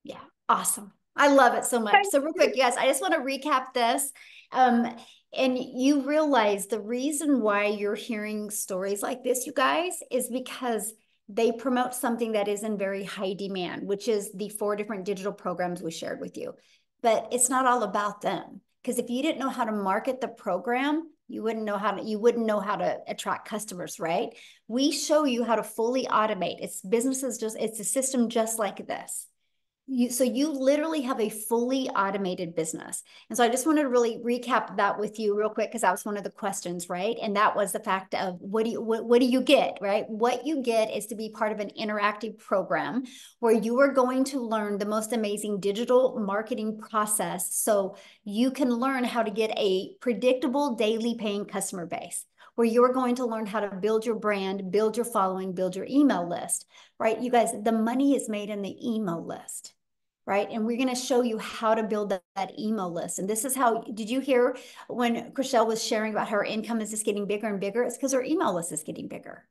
Yeah. Awesome. I love it so much. So real quick, you guys, I just want to recap this. And you realize the reason why you're hearing stories like this, you guys, is because they promote something that is in very high demand, which is the 4 different digital programs we shared with you. But it's not all about them. Because if you didn't know how to market the program, you wouldn't know how to attract customers, right? We show you how to fully automate. It's a system just like this. So you literally have a fully automated business. And so I just wanted to really recap that with you real quick, because that was one of the questions, right? And that was the fact of what do you get, right? What you get is to be part of an interactive program where you are going to learn the most amazing digital marketing process so you can learn how to get a predictable daily paying customer base, where you're going to learn how to build your brand, build your following, build your email list, right? You guys, the money is made in the email list. right? And we're going to show you how to build that email list. And this is how, did you hear when Chriselle was sharing about her income is just getting bigger and bigger? It's because her email list is getting bigger.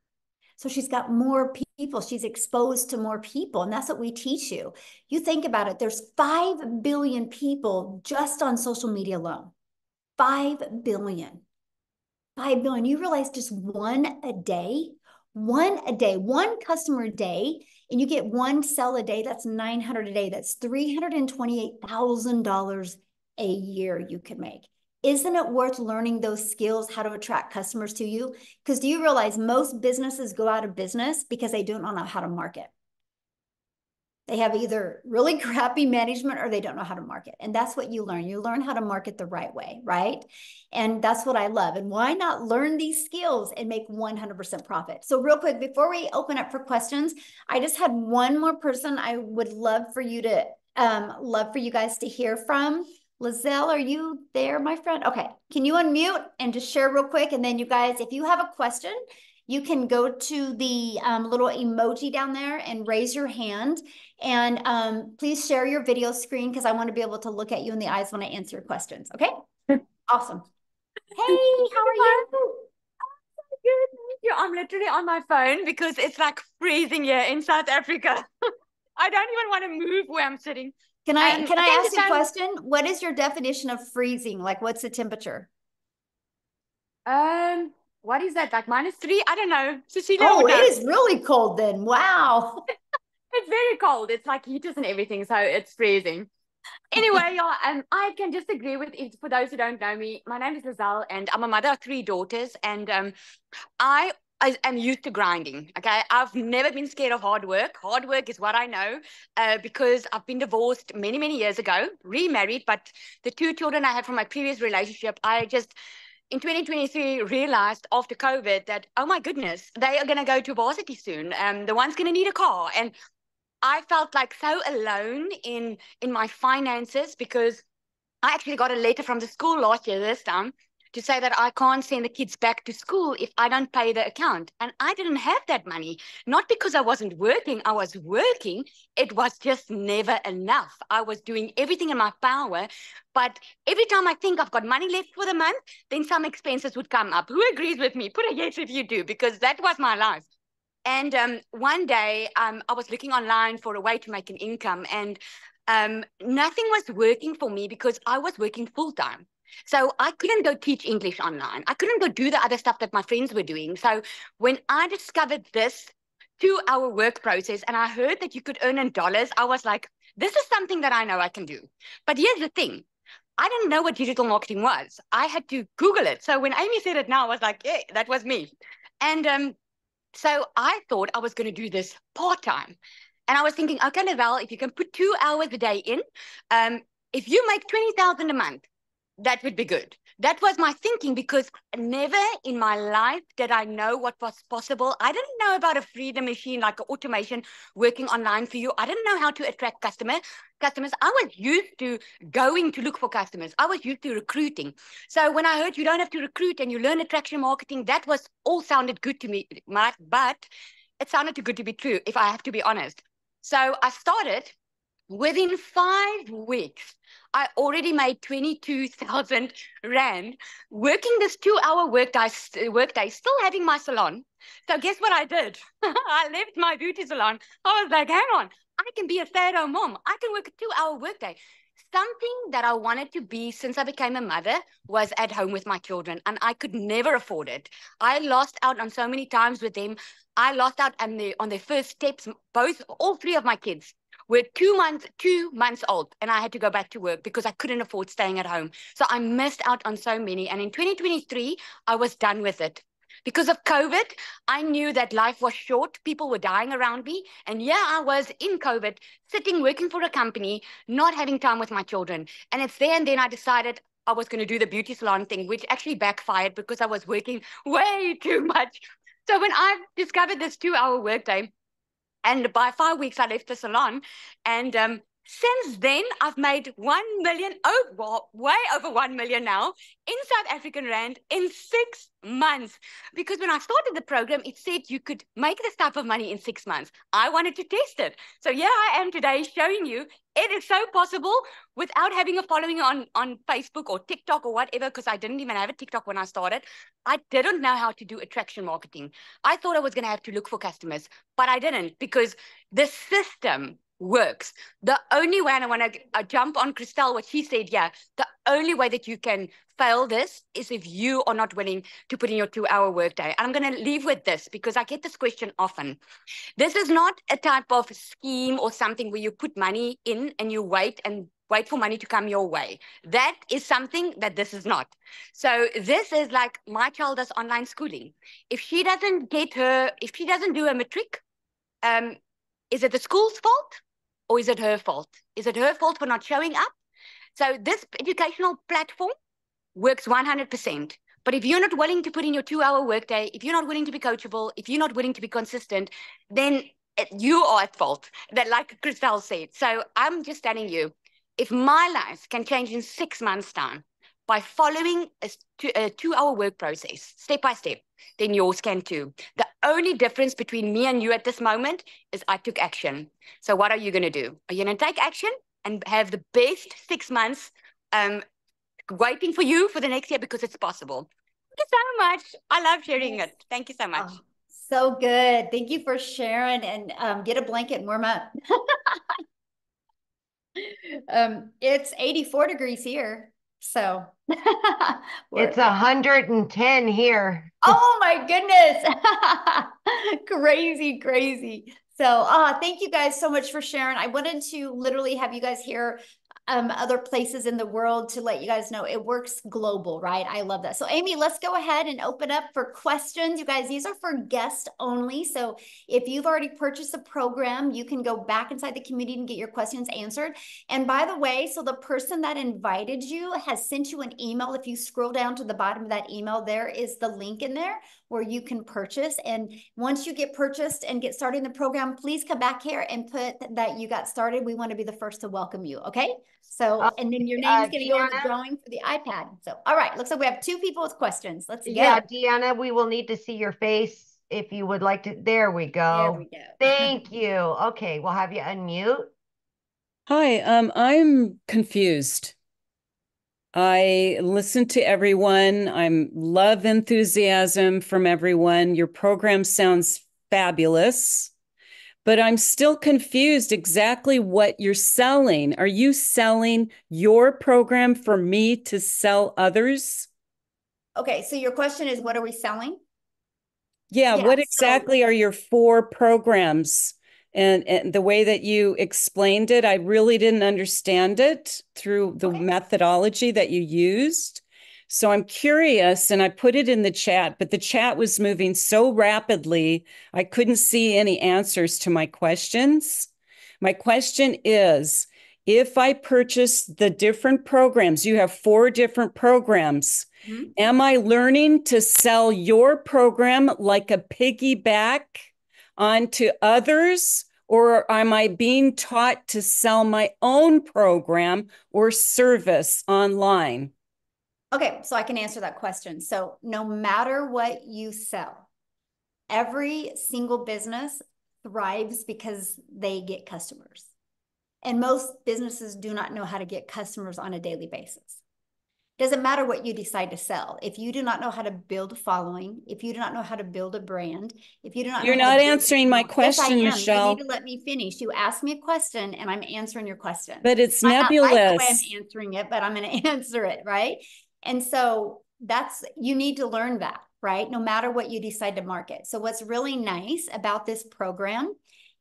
So she's got more people. She's exposed to more people. And that's what we teach you. You think about it. There's 5 billion people just on social media alone. 5 billion. 5 billion. You realize just one a day, one customer a day, and you get one sell a day, that's 900 a day. That's $328,000 a year you could make. Isn't it worth learning those skills, how to attract customers to you? Because do you realize most businesses go out of business because they don't know how to market? They have either really crappy management or they don't know how to market. And that's what you learn. You learn how to market the right way, right? And that's what I love. And why not learn these skills and make 100% profit? So real quick, before we open up for questions, I just had one more person I would love for you guys to hear from. Lizelle, are you there, my friend? Okay. Can you unmute and just share real quick? And then you guys, if you have a question, you can go to the little emoji down there and raise your hand. And please share your video screen because I want to be able to look at you in the eyes when I answer your questions. Okay? Awesome. Hey, how are you? Good, thank you. I'm literally on my phone because it's like freezing here in South Africa. I don't even want to move where I'm sitting. Can I ask you a question? What is your definition of freezing? Like, what's the temperature? What is that? Like -3? I don't know. Cecilia, oh, it is really cold then. Wow. It's very cold. It's like heaters and everything, so it's freezing. Anyway, y'all, I can just agree with it. For those who don't know me, my name is Lizelle, and I'm a mother of 3 daughters, and I am used to grinding. Okay, I've never been scared of hard work. Hard work is what I know, because I've been divorced many years ago, remarried, but the 2 children I had from my previous relationship, I just in 2023 realized after COVID that, oh my goodness, they are going to go to varsity soon. The one's going to need a car. And I felt like so alone in my finances because I actually got a letter from the school last year this time to say that I can't send the kids back to school if I don't pay the account. And I didn't have that money, not because I wasn't working. I was working. It was just never enough. I was doing everything in my power. But every time I think I've got money left for the month, then some expenses would come up. Who agrees with me? Put a yes if you do, because that was my life. And one day I was looking online for a way to make an income, and nothing was working for me because I was working full-time. So I couldn't go teach English online. I couldn't go do the other stuff that my friends were doing. So when I discovered this 2-hour work process and I heard that you could earn in dollars, I was like, this is something that I know I can do. But here's the thing. I didn't know what digital marketing was. I had to Google it. So when Amy said it now, I was like, yeah, that was me. And so I thought I was going to do this part-time. And I was thinking, okay, Lizelle, if you can put 2 hours a day in, if you make $20,000 a month, that would be good. That was my thinking, because never in my life did I know what was possible. I didn't know about a freedom machine, like an automation working online for you. I didn't know how to attract customers. I was used to going to look for customers. I was used to recruiting. So when I heard you don't have to recruit and you learn attraction marketing, that was all sounded good to me, but it sounded too good to be true, if I have to be honest. So I started. Within 5 weeks, I already made 22,000 Rand working this 2-hour workday, still having my salon. So guess what I did? I left my beauty salon. I was like, hang on, I can be a stay-at-home mom. I can work a 2-hour workday. Something that I wanted to be since I became a mother was at home with my children, and I could never afford it. I lost out on so many times with them. I lost out on their first steps. All 3 of my kids were 2 months old, and I had to go back to work because I couldn't afford staying at home. So I missed out on so many. And in 2023, I was done with it. Because of COVID, I knew that life was short. People were dying around me. And yeah, I was in COVID, sitting, working for a company, not having time with my children. And it's there and then I decided I was going to do the beauty salon thing, which actually backfired because I was working way too much. So when I discovered this 2-hour workday, and by 5 weeks, I left the salon, and Since then, I've made 1 million, way over 1 million now in South African Rand in 6 months. Because when I started the program, it said you could make this type of money in 6 months. I wanted to test it. So here I am today showing you it is so possible without having a following on Facebook or TikTok or whatever, because I didn't even have a TikTok when I started. I didn't know how to do attraction marketing. I thought I was going to have to look for customers, but I didn't, because the system works. The only way, and I want to jump on Christelle, what she said, yeah, the only way that you can fail this is if you are not willing to put in your 2-hour workday. And I'm going to leave with this, because I get this question often. This is not a type of scheme or something where you put money in and you wait for money to come your way. That is something that this is not. So this is like my child does online schooling. If she doesn't do a matric, is it the school's fault? Or is it her fault? Is it her fault for not showing up? So this educational platform works 100%. But if you're not willing to put in your 2-hour workday, if you're not willing to be coachable, if you're not willing to be consistent, then you are at fault. That, like Christelle said. So I'm just telling you, if my life can change in 6 months' time by following a 2-hour work process, step by step, then yours can too. The only difference between me and you at this moment is I took action. So what are you going to do? Are you going to take action and have the best 6 months waiting for you for the next year, because it's possible? Thank you so much. I love sharing it. Thank you so much. Oh, so good. Thank you for sharing, and get a blanket and warm up. It's 84 degrees here. So it's 110 here. Oh my goodness. Crazy. So thank you guys so much for sharing. I wanted to literally have you guys hear other places in the world to let you guys know it works global, right? I love that. So Amy, let's go ahead and open up for questions. You guys, these are for guests only. So if you've already purchased a program, you can go back inside the community and get your questions answered. And by the way, so the person that invited you has sent you an email. If you scroll down to the bottom of that email, there is the link in there where you can purchase. And once you get purchased and get started in the program, please come back here and put that you got started. We want to be the first to welcome you. Okay. So, and then your name's going to go in the drawing for the iPad. So, all right. Looks like we have 2 people with questions. Let's go. Yeah, Deanna, we will need to see your face if you would like to. There we go. There we go. Thank you. Okay. We'll have you unmute. Hi. I'm confused. I listen to everyone. I'm love enthusiasm from everyone. Your program sounds fabulous, but I'm still confused exactly what you're selling. Are you selling your program for me to sell others? Okay. So your question is, what are we selling? Yeah. What exactly are your 4 programs? And the way that you explained it, I really didn't understand it through the methodology that you used. So I'm curious, and I put it in the chat, but the chat was moving so rapidly, I couldn't see any answers to my questions. My question is, if I purchase the different programs, you have 4 different programs, am I learning to sell your program like a piggyback onto others, or am I being taught to sell my own program or service online? Okay, so I can answer that question. So no matter what you sell, every single business thrives because they get customers. And most businesses do not know how to get customers on a daily basis. Doesn't matter what you decide to sell. If you do not know how to build a following, if you do not know how to build a brand, if you do not You're not answering my question, yes, Michelle. You need to let me finish. You asked me a question and I'm answering your question. But it's nebulous. I like the way I'm answering it, but I'm going to answer it, right? And so you need to learn that, right? No matter what you decide to market. So what's really nice about this program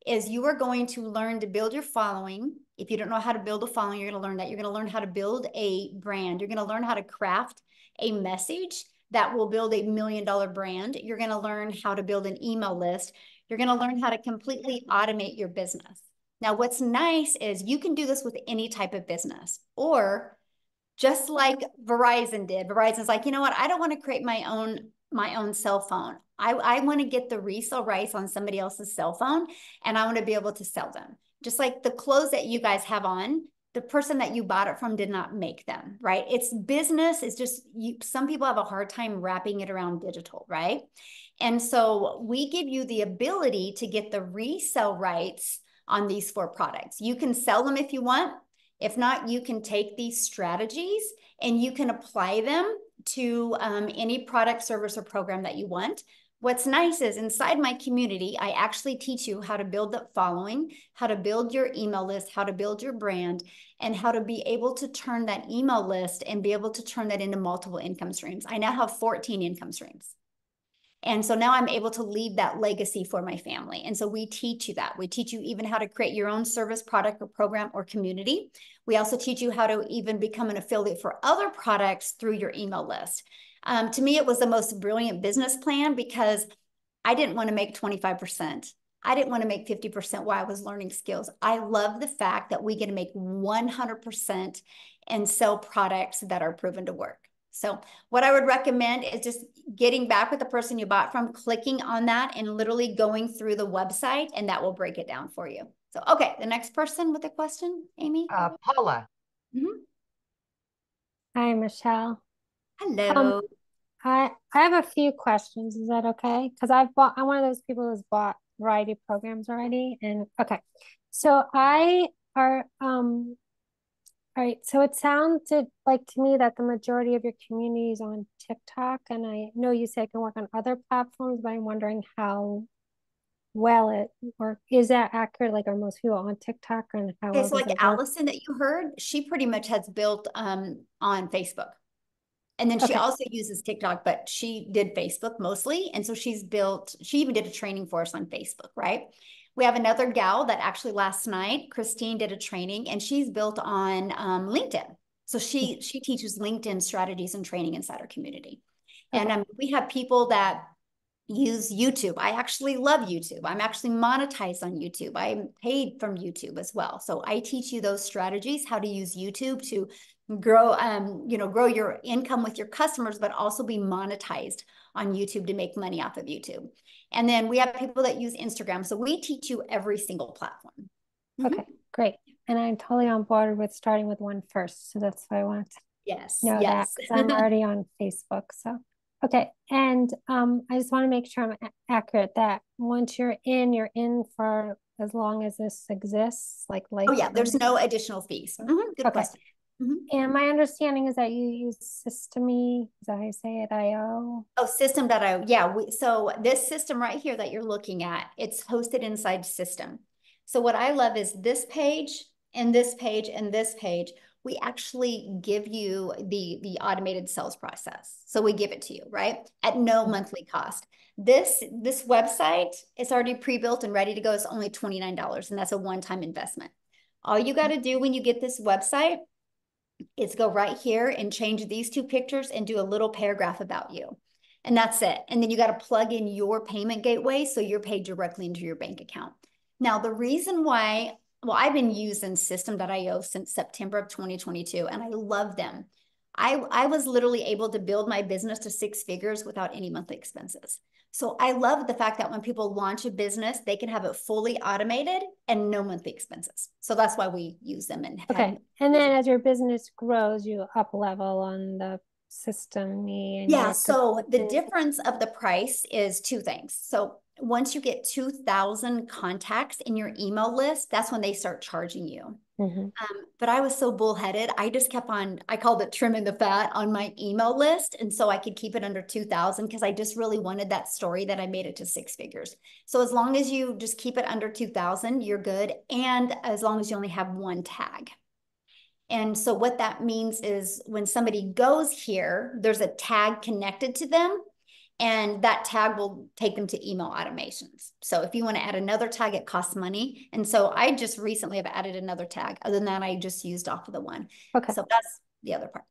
is you are going to learn to build your following. If you don't know how to build a following, you're going to learn that. You're going to learn how to build a brand. You're going to learn how to craft a message that will build $1 million brand. You're going to learn how to build an email list. You're going to learn how to completely automate your business. Now, what's nice is you can do this with any type of business, or just like Verizon did. Verizon's like, you know what? I don't want to create my own cell phone. I want to get the resale rights on somebody else's cell phone, and I want to be able to sell them. just like the clothes that you guys have on, the person that you bought it from did not make them, right? It's business. It's just some people have a hard time wrapping it around digital, right? And so we give you the ability to get the resale rights on these 4 products. You can sell them if you want. If not, you can take these strategies and you can apply them to any product, service, or program that you want. What's nice is inside my community, I actually teach you how to build that following, how to build your email list, how to build your brand, and how to be able to turn that email list and be able to turn that into multiple income streams. I now have 14 income streams. And so now I'm able to leave that legacy for my family. And so we teach you that. We teach you even how to create your own service, product, or program, or community. We also teach you how to even become an affiliate for other products through your email list. To me, it was the most brilliant business plan because I didn't want to make 25%. I didn't want to make 50% while I was learning skills. I love the fact that we get to make 100% and sell products that are proven to work. So what I would recommend is just getting back with the person you bought from, clicking on that and literally going through the website, and that will break it down for you. So, okay, the next person with a question, Amy? Paula. Hi, Michelle. Hello. I have a few questions. Is that okay? Because I'm one of those people who's bought variety of programs already. And okay, so all right, so it sounded like to me that the majority of your community is on TikTok, and I know you say it can work on other platforms, but I'm wondering how well it works. Is that accurate? Like, are most people on TikTok, and how well so does like it work? Allison that you heard, she pretty much has built on Facebook. And then she also uses TikTok, but she did Facebook mostly. And so she even did a training for us on Facebook, right? We have another gal that actually last night, Christine, did a training, and she's built on LinkedIn. So she teaches LinkedIn strategies and training inside our community. And we have people that use YouTube. I actually love YouTube. I'm actually monetized on YouTube. I'm paid from YouTube as well. So I teach you those strategies, how to use YouTube to grow, grow your income with your customers, but also be monetized on YouTube to make money off of YouTube. And then we have people that use Instagram. So we teach you every single platform. Okay, great. And I'm totally on board with starting with one first. So that's why I wanted to know that, because I'm already on Facebook. So, okay. And I just want to make sure I'm accurate that once you're in for as long as this exists, like life. Oh yeah, there's no additional fees. Good question. And my understanding is that you use Systeme, is that how you say it, IO? Oh, System.io. Yeah. So this system right here that you're looking at, it's hosted inside System. So what I love is this page and this page and this page. We actually give you the automated sales process. So we give it to you, right? At no monthly cost. This website is already pre-built and ready to go. It's only $29, and that's a one-time investment. All you got to do when you get this website is go right here and change these 2 pictures and do a little paragraph about you. And that's it. And then you got to plug in your payment gateway so you're paid directly into your bank account. Now, the reason why, well, I've been using System.io since September of 2022, and I love them. I was literally able to build my business to 6 figures without any monthly expenses. So I love the fact that when people launch a business, they can have it fully automated and no monthly expenses. So that's why we use them. And and then as your business grows, you up level on the system. So the difference of the price is 2 things. So once you get 2,000 contacts in your email list, that's when they start charging you. But I was so bullheaded. I just kept on, I called it trimming the fat on my email list. And so I could keep it under 2,000 because I just really wanted that story that I made it to 6 figures. So as long as you just keep it under 2,000, you're good. And as long as you only have 1 tag. And so what that means is when somebody goes here, there's a tag connected to them. And that tag will take them to email automations. So if you want to add another tag, it costs money. And so I just recently have added another tag. Other than that, I just used off of the one. So that's the other part.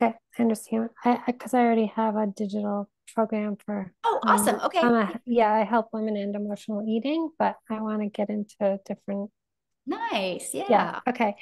Okay, I understand. Because I already have a digital program for. Oh, awesome. Okay. I help women end emotional eating, but I want to get into different. Nice. Yeah. Okay.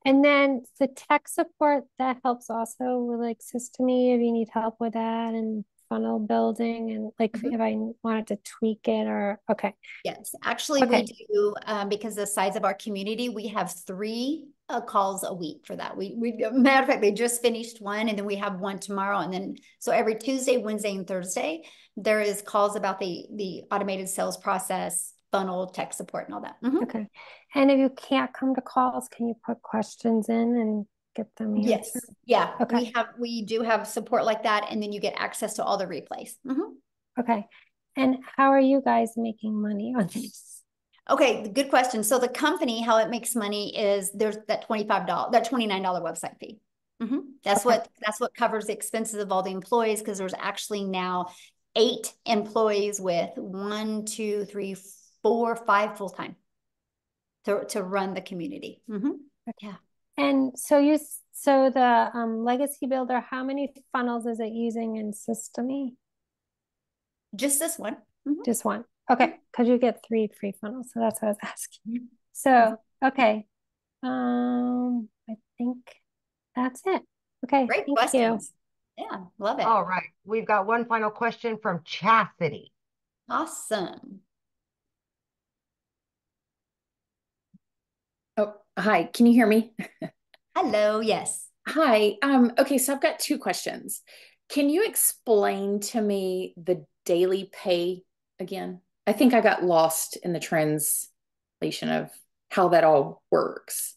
And then the tech support that helps also with like Systeme if you need help with that and funnel building and like if I wanted to tweak it or okay. Yes, actually we do because the size of our community, we have 3 calls a week for that. We matter of fact, they just finished one and then we have one tomorrow. And then so every Tuesday, Wednesday, and Thursday, there is calls about the automated sales process, funnel, tech support, and all that. Okay. And if you can't come to calls, can you put questions in and get them answered? Yes. Yeah. Okay. We do have support like that. And then you get access to all the replays. Okay. And how are you guys making money on this? Okay. Good question. So the company, how it makes money is there's that $29 website fee. That's what covers the expenses of all the employees. Cause there's actually now 8 employees with 1, 2, 3, 4, 5 full-time to run the community. Yeah. And so the Legacy Builder, how many funnels is it using in Systemy? Just this one. Just one. Okay, because you get 3 free funnels, so that's what I was asking. So okay, I think that's it. Okay, great thank questions. You. Yeah, love it. All right, we've got one final question from Chastity. Awesome. Oh, hi. Can you hear me? Hello. Yes. Hi. Okay, so I've got 2 questions. Can you explain to me the Dailypay again? I think I got lost in the translation of how that all works.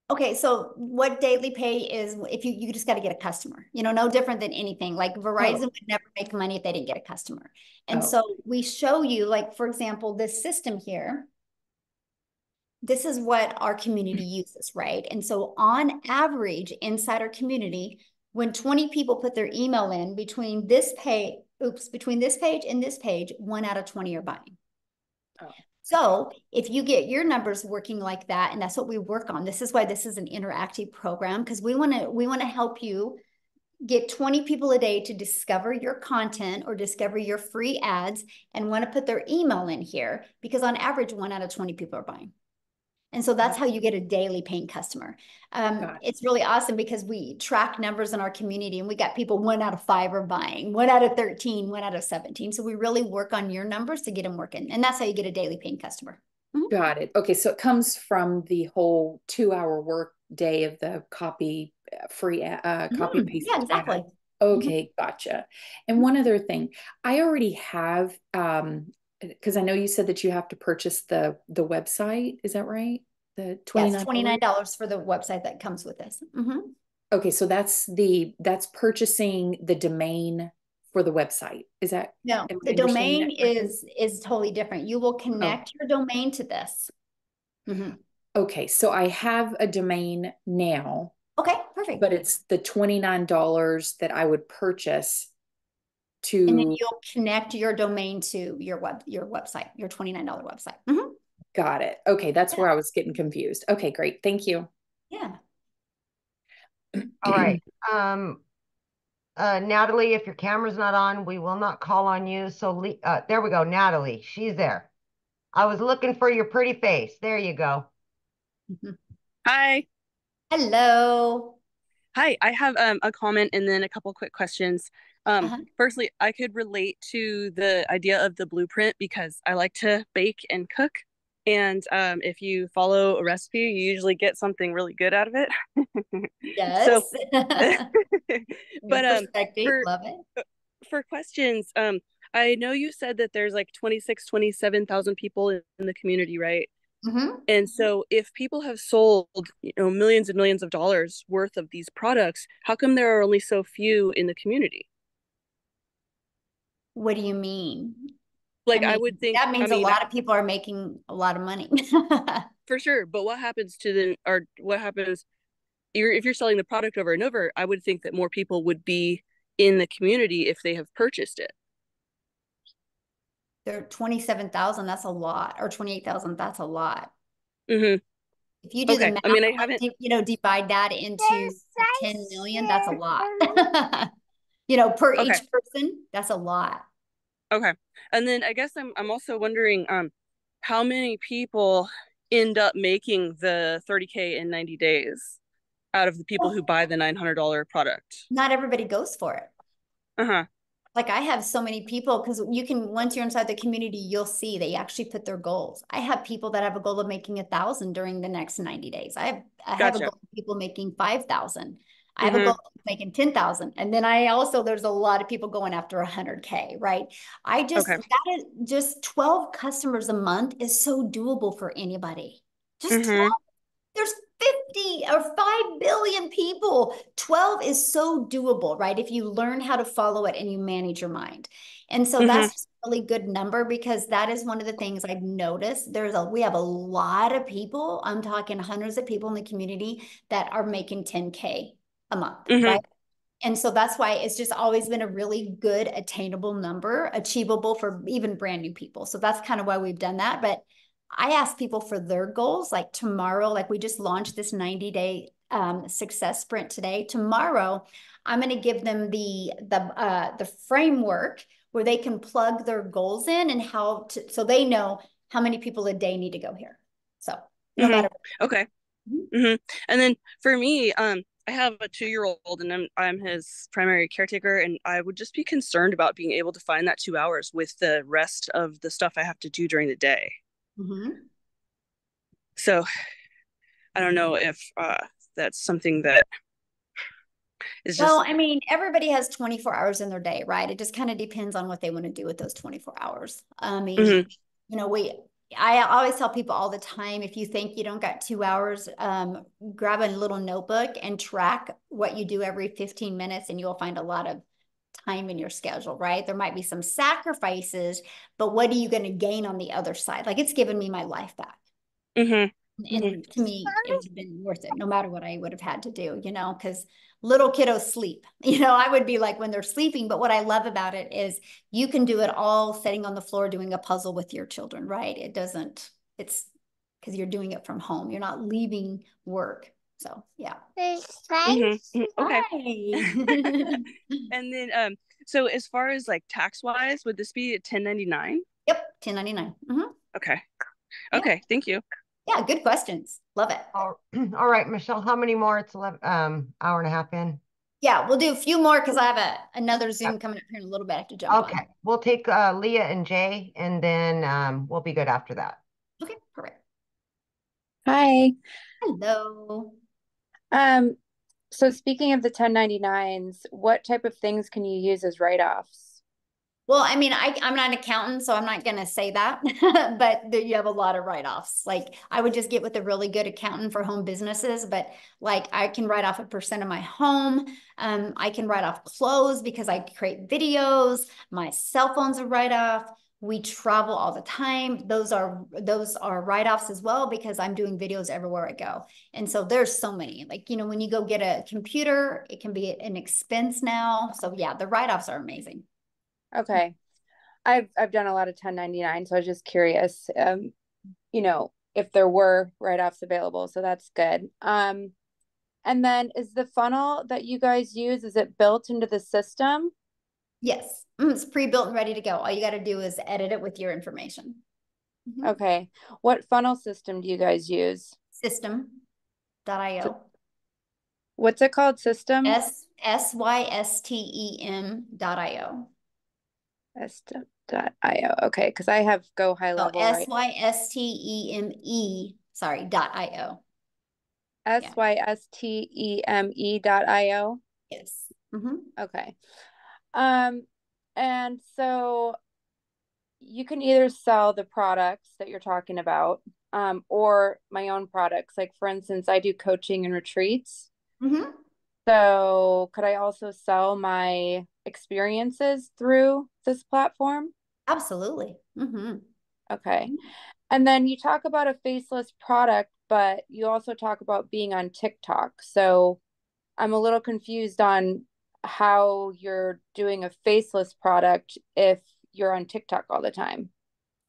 Okay, so what Dailypay is, if you just got to get a customer, no different than anything. Like Verizon would never make money if they didn't get a customer. And so we show you, like, for example, this system here. This is what our community uses, right? And so on average, inside our community, when 20 people put their email in between this page and this page, 1 out of 20 are buying. So if you get your numbers working like that, and that's what we work on, this is why this is an interactive program, because we want to help you get 20 people a day to discover your content or discover your free ads and want to put their email in here, because on average, 1 out of 20 people are buying. And so that's how you get a daily paying customer. It's really awesome because we track numbers in our community and we got people 1 out of 5 are buying, 1 out of 13, 1 out of 17. So we really work on your numbers to get them working. And that's how you get a daily paying customer. Got it. Okay. So it comes from the whole 2-hour work day of the copy paste. Yeah, exactly. Okay. Gotcha. And one other thing, I already have, because I know you said that you have to purchase the website. Is that right? The $29? Yes, $29 for the website that comes with this. Okay, so that's purchasing the domain for the website. Is that? No, the domain is totally different. You will connect your domain to this. Okay, so I have a domain now. Okay, perfect. But it's the $29 that I would purchase. And then you'll connect your domain to your website, your $29 website. Got it. Okay, that's where I was getting confused. Okay, great. Thank you. Yeah. All right. Natalie, if your camera's not on, we will not call on you. So there we go. Natalie, she's there. I was looking for your pretty face. There you go. Hi. Hello. Hi, I have a comment and then a couple quick questions. Firstly, I could relate to the idea of the blueprint because I like to bake and cook. And if you follow a recipe, you usually get something really good out of it. Yes. So, but love it. For questions, I know you said that there's like 27,000 people in the community, right? And so if people have sold, millions and millions of dollars worth of these products, how come there are only so few in the community? What do you mean? Like, I would think that means a lot of people are making a lot of money. For sure. But what happens to them, or what happens if you're selling the product over and over? I would think that more people would be in the community if they have purchased it. There are 27,000, that's a lot, or 28,000, that's a lot. If you do the math, I haven't, divide that into 10 million, that's a lot. Per each person, that's a lot. Okay. And then I guess I'm also wondering how many people end up making the 30K in 90 days out of the people who buy the $900 product? Not everybody goes for it. Like I have so many people, because you can, once you're inside the community, you'll see they actually put their goals. I have people that have a goal of making 1,000 during the next 90 days. I have a goal of people making 5,000. I have a goal of making 10,000. And then there's a lot of people going after 100K, right? That is just 12 customers a month is so doable for anybody. Just 12. There's 50 or 5 billion people. 12 is so doable, right? If you learn how to follow it and you manage your mind. And so that's a really good number, because that is one of the things I've noticed. We have a lot of people, I'm talking hundreds of people in the community that are making 10K a month, right? And so that's why it's just always been a really good attainable number, achievable for even brand new people. So that's kind of why we've done that. But I ask people for their goals, like tomorrow, like we just launched this 90-day success sprint today. Tomorrow, I'm going to give them the framework where they can plug their goals in and so they know how many people a day need to go here. So no matter. Okay. And then for me, I have a 2-year-old and I'm his primary caretaker, and I would just be concerned about being able to find that 2 hours with the rest of the stuff I have to do during the day. So I don't know if that's something that is just. Well, I mean, everybody has 24 hours in their day, right? It just kind of depends on what they want to do with those 24 hours. I mean, I always tell people all the time, if you think you don't got 2 hours, grab a little notebook and track what you do every 15 minutes, and you'll find a lot of time in your schedule, right? There might be some sacrifices, but what are you going to gain on the other side? Like, it's given me my life back. And to me, it's been worth it, no matter what I would have had to do, because little kiddos sleep. I would be like when they're sleeping, but what I love about it is you can do it all sitting on the floor doing a puzzle with your children, right? It's because you're doing it from home. You're not leaving work. So, yeah. Okay. And then, so as far as like tax-wise, would this be a 1099? Yep, 1099. Okay. Okay, thank you. Yeah, good questions. Love it. All right, Michelle, how many more? It's 11, hour and a half in. Yeah, we'll do a few more because I have another Zoom coming up here in a little bit. I have to jump on. Okay, we'll take Leah and Jay, and then we'll be good after that. Okay, perfect. Hi. Hello. So speaking of the 1099s, what type of things can you use as write-offs? Well, I mean, I'm not an accountant, so I'm not going to say that, but you have a lot of write-offs. Like, I would just get with a really good accountant for home businesses, but like I can write off 1% of my home. I can write off clothes because I create videos. My cell phone's a write-off. We travel all the time. Those are write-offs as well, because I'm doing videos everywhere I go. And so there's so many, like, when you go get a computer, it can be an expense now. So yeah, the write-offs are amazing. Okay. I've done a lot of 1099, so I was just curious, if there were write-offs available. So that's good. And then is the funnel that you guys use, is it built into the system? Yes. It's pre-built and ready to go. All you got to do is edit it with your information. Okay. What funnel system do you guys use? System.io. What's it called? System? system.io. System.io. Okay, because I have Go High Level. systeme, sorry, .io. systeme.io. Yes. Okay. And so you can either sell the products that you're talking about, or my own products. Like, for instance, I do coaching and retreats. So could I also sell my experiences through this platform? Absolutely. Okay. And then you talk about a faceless product, but you also talk about being on TikTok. So I'm a little confused on how you're doing a faceless product if you're on TikTok all the time.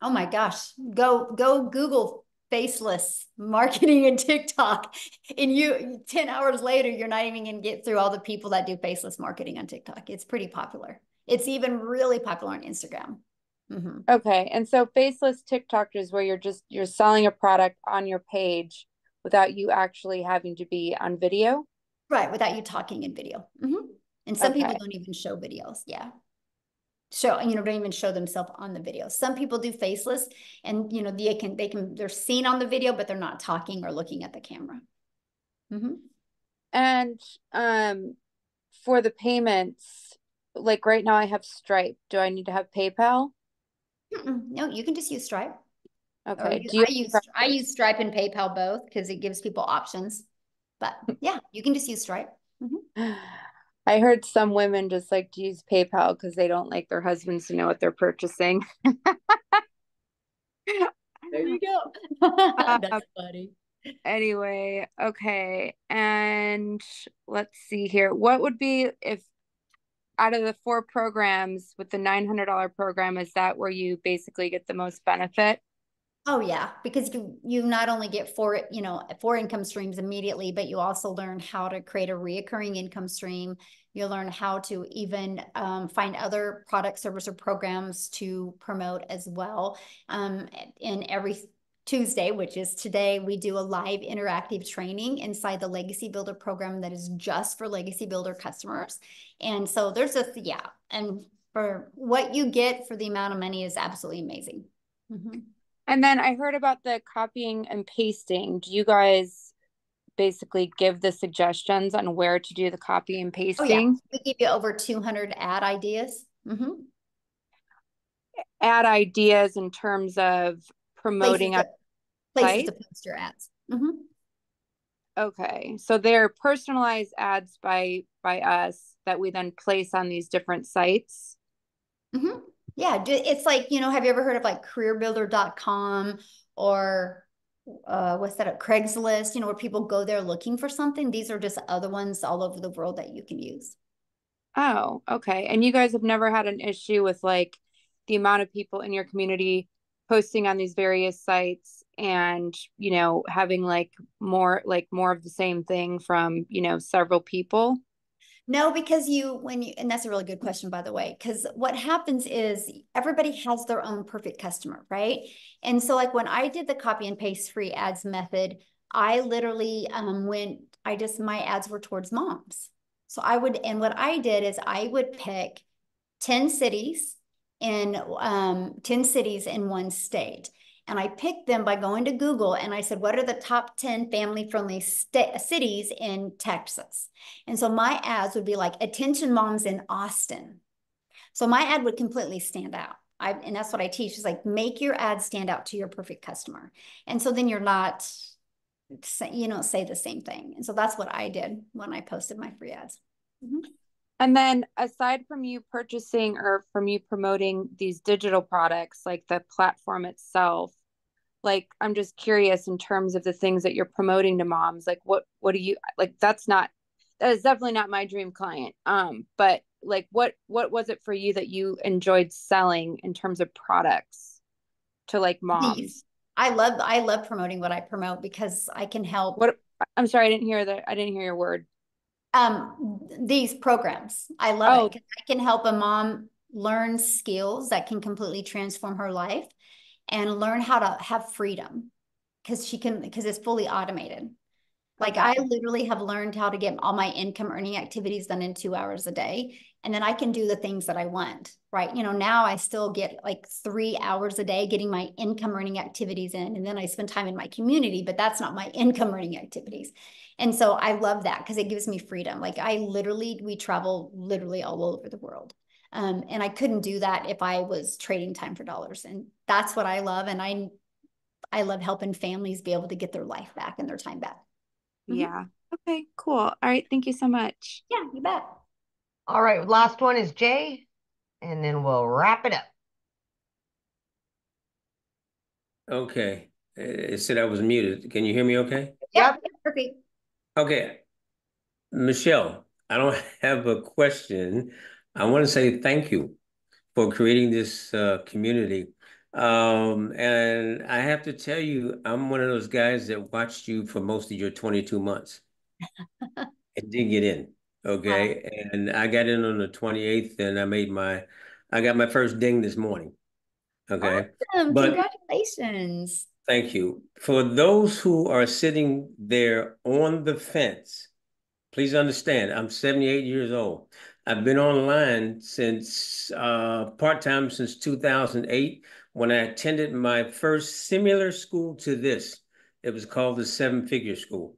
Oh my gosh. Go Google faceless marketing and TikTok, and 10 hours later, you're not even going to get through all the people that do faceless marketing on TikTok. It's pretty popular. It's even really popular on Instagram. Okay. And so faceless TikTok is where you're selling a product on your page without you actually having to be on video. Right. Without you talking in video. And some people don't even show videos. Yeah. show, don't even show themselves on the video. Some people do faceless, and they're seen on the video, but they're not talking or looking at the camera. And for the payments, like right now I have Stripe. Do I need to have PayPal? No, you can just use Stripe. Okay. I use Stripe and PayPal both because it gives people options. But yeah, you can just use Stripe. I heard some women just like to use PayPal because they don't like their husbands to know what they're purchasing. There you go. That's funny. Anyway, okay. And let's see here. What would be, if out of the 4 programs with the $900 program, is that where you basically get the most benefit? Oh yeah, because you not only get 4 income streams immediately, but you also learn how to create a reoccurring income stream. You'll learn how to even find other product, service, or programs to promote as well. In every Tuesday, which is today, we do a live interactive training inside the Legacy Builder program that is just for Legacy Builder customers. And so there's and for what you get for the amount of money is absolutely amazing. And then I heard about the copying and pasting. Do you guys basically give the suggestions on where to do the copy and pasting? Oh, yeah. We give you over 200 ad ideas. Ad ideas in terms of promoting places to post your ads. Okay. So they're personalized ads by us that we then place on these different sites. Yeah, it's like, have you ever heard of like careerbuilder.com or what's that, Craigslist, where people go there looking for something? These are just other ones all over the world that you can use. Oh, okay. And you guys have never had an issue with like the amount of people in your community posting on these various sites and, having like more of the same thing from, several people? No, because and that's a really good question, by the way, because what happens is everybody has their own perfect customer, right? And so like when I did the copy and paste free ads method, I literally my ads were towards moms. So what I did is I would pick 10 cities in 10 cities in one state. And I picked them by going to Google and I said, what are the top 10 family-friendly cities in Texas? And so my ads would be like, attention moms in Austin. So my ad would completely stand out. And that's what I teach, is like, make your ad stand out to your perfect customer. And so then you're not, say the same thing. And so that's what I did when I posted my free ads. And then aside from you purchasing or from you promoting these digital products, like the platform itself, like, I'm just curious in terms of the things that you're promoting to moms, like what do you, like, that is definitely not my dream client. But like, what was it for you that you enjoyed selling in terms of products to like moms? I love promoting what I promote because I can help. I'm sorry, I didn't hear your word. These programs. I love it because I can help a mom learn skills that can completely transform her life and learn how to have freedom because it's fully automated. Like I literally have learned how to get all my income earning activities done in 2 hours a day. And then I can do the things that I want, right? Now I still get like 3 hours a day getting my income earning activities in. And then I spend time in my community, but that's not my income earning activities. And so I love that because it gives me freedom. Like we travel literally all over the world. And I couldn't do that if I was trading time for dollars. And that's what I love. And I love helping families be able to get their life back and their time back. Yeah. Okay, cool. All right. Thank you so much. Yeah, you bet. All right. Last one is Jay, and then we'll wrap it up. Okay. It said I was muted. Can you hear me okay? Yep. Perfect. Okay. Michelle, I don't have a question. I want to say thank you for creating this community. And I have to tell you, I'm one of those guys that watched you for most of your 22 months and didn't get in. Okay. And I got in on the 28th and I got my first ding this morning. Okay. Awesome. Congratulations. Thank you. For those who are sitting there on the fence, please understand, I'm 78 years old. I've been online since part-time since 2008 when I attended my first similar school to this. It was called the Seven Figure School.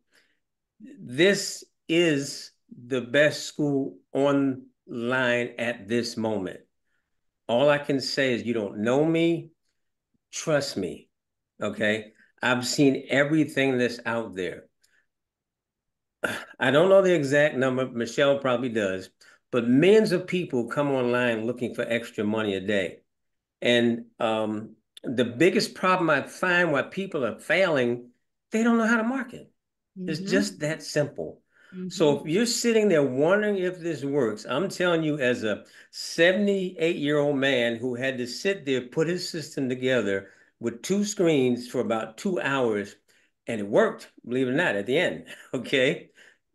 This is the best school online at this moment. All I can say is you don't know me, trust me, okay? I've seen everything that's out there. I don't know the exact number, Michelle probably does, but millions of people come online looking for extra money a day. And the biggest problem I find why people are failing, they don't know how to market. It's just that simple. So if you're sitting there wondering if this works, I'm telling you, as a 78-year-old man who had to sit there, put his system together with 2 screens for about 2 hours, and it worked, believe it or not, at the end, okay?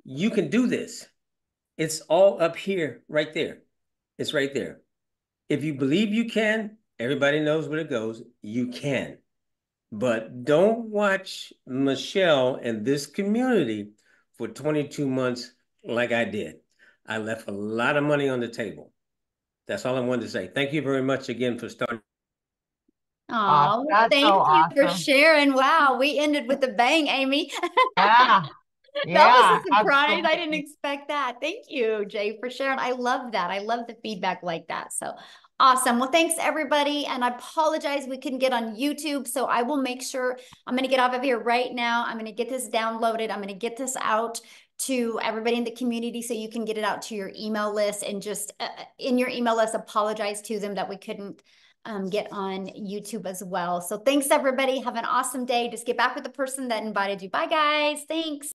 You can do this. It's all up here, right there. It's right there. If you believe you can, everybody knows where it goes, you can. But don't watch Michelle and this community for 22 months like I did. I left a lot of money on the table. That's all I wanted to say. Thank you very much again for starting. Oh, thank you for sharing. Wow, we ended with a bang, Amy. Yeah. That was a surprise. I didn't expect that. Thank you, Jay, for sharing. I love that. I love the feedback like that. So awesome. Well, thanks everybody. And I apologize we couldn't get on YouTube. So I will make sure I'm going to get off of here right now. I'm going to get this downloaded. I'm going to get this out to everybody in the community so you can get it out to your email list, and just in your email list, apologize to them that we couldn't get on YouTube as well. So thanks everybody. Have an awesome day. Just get back with the person that invited you. Bye guys. Thanks.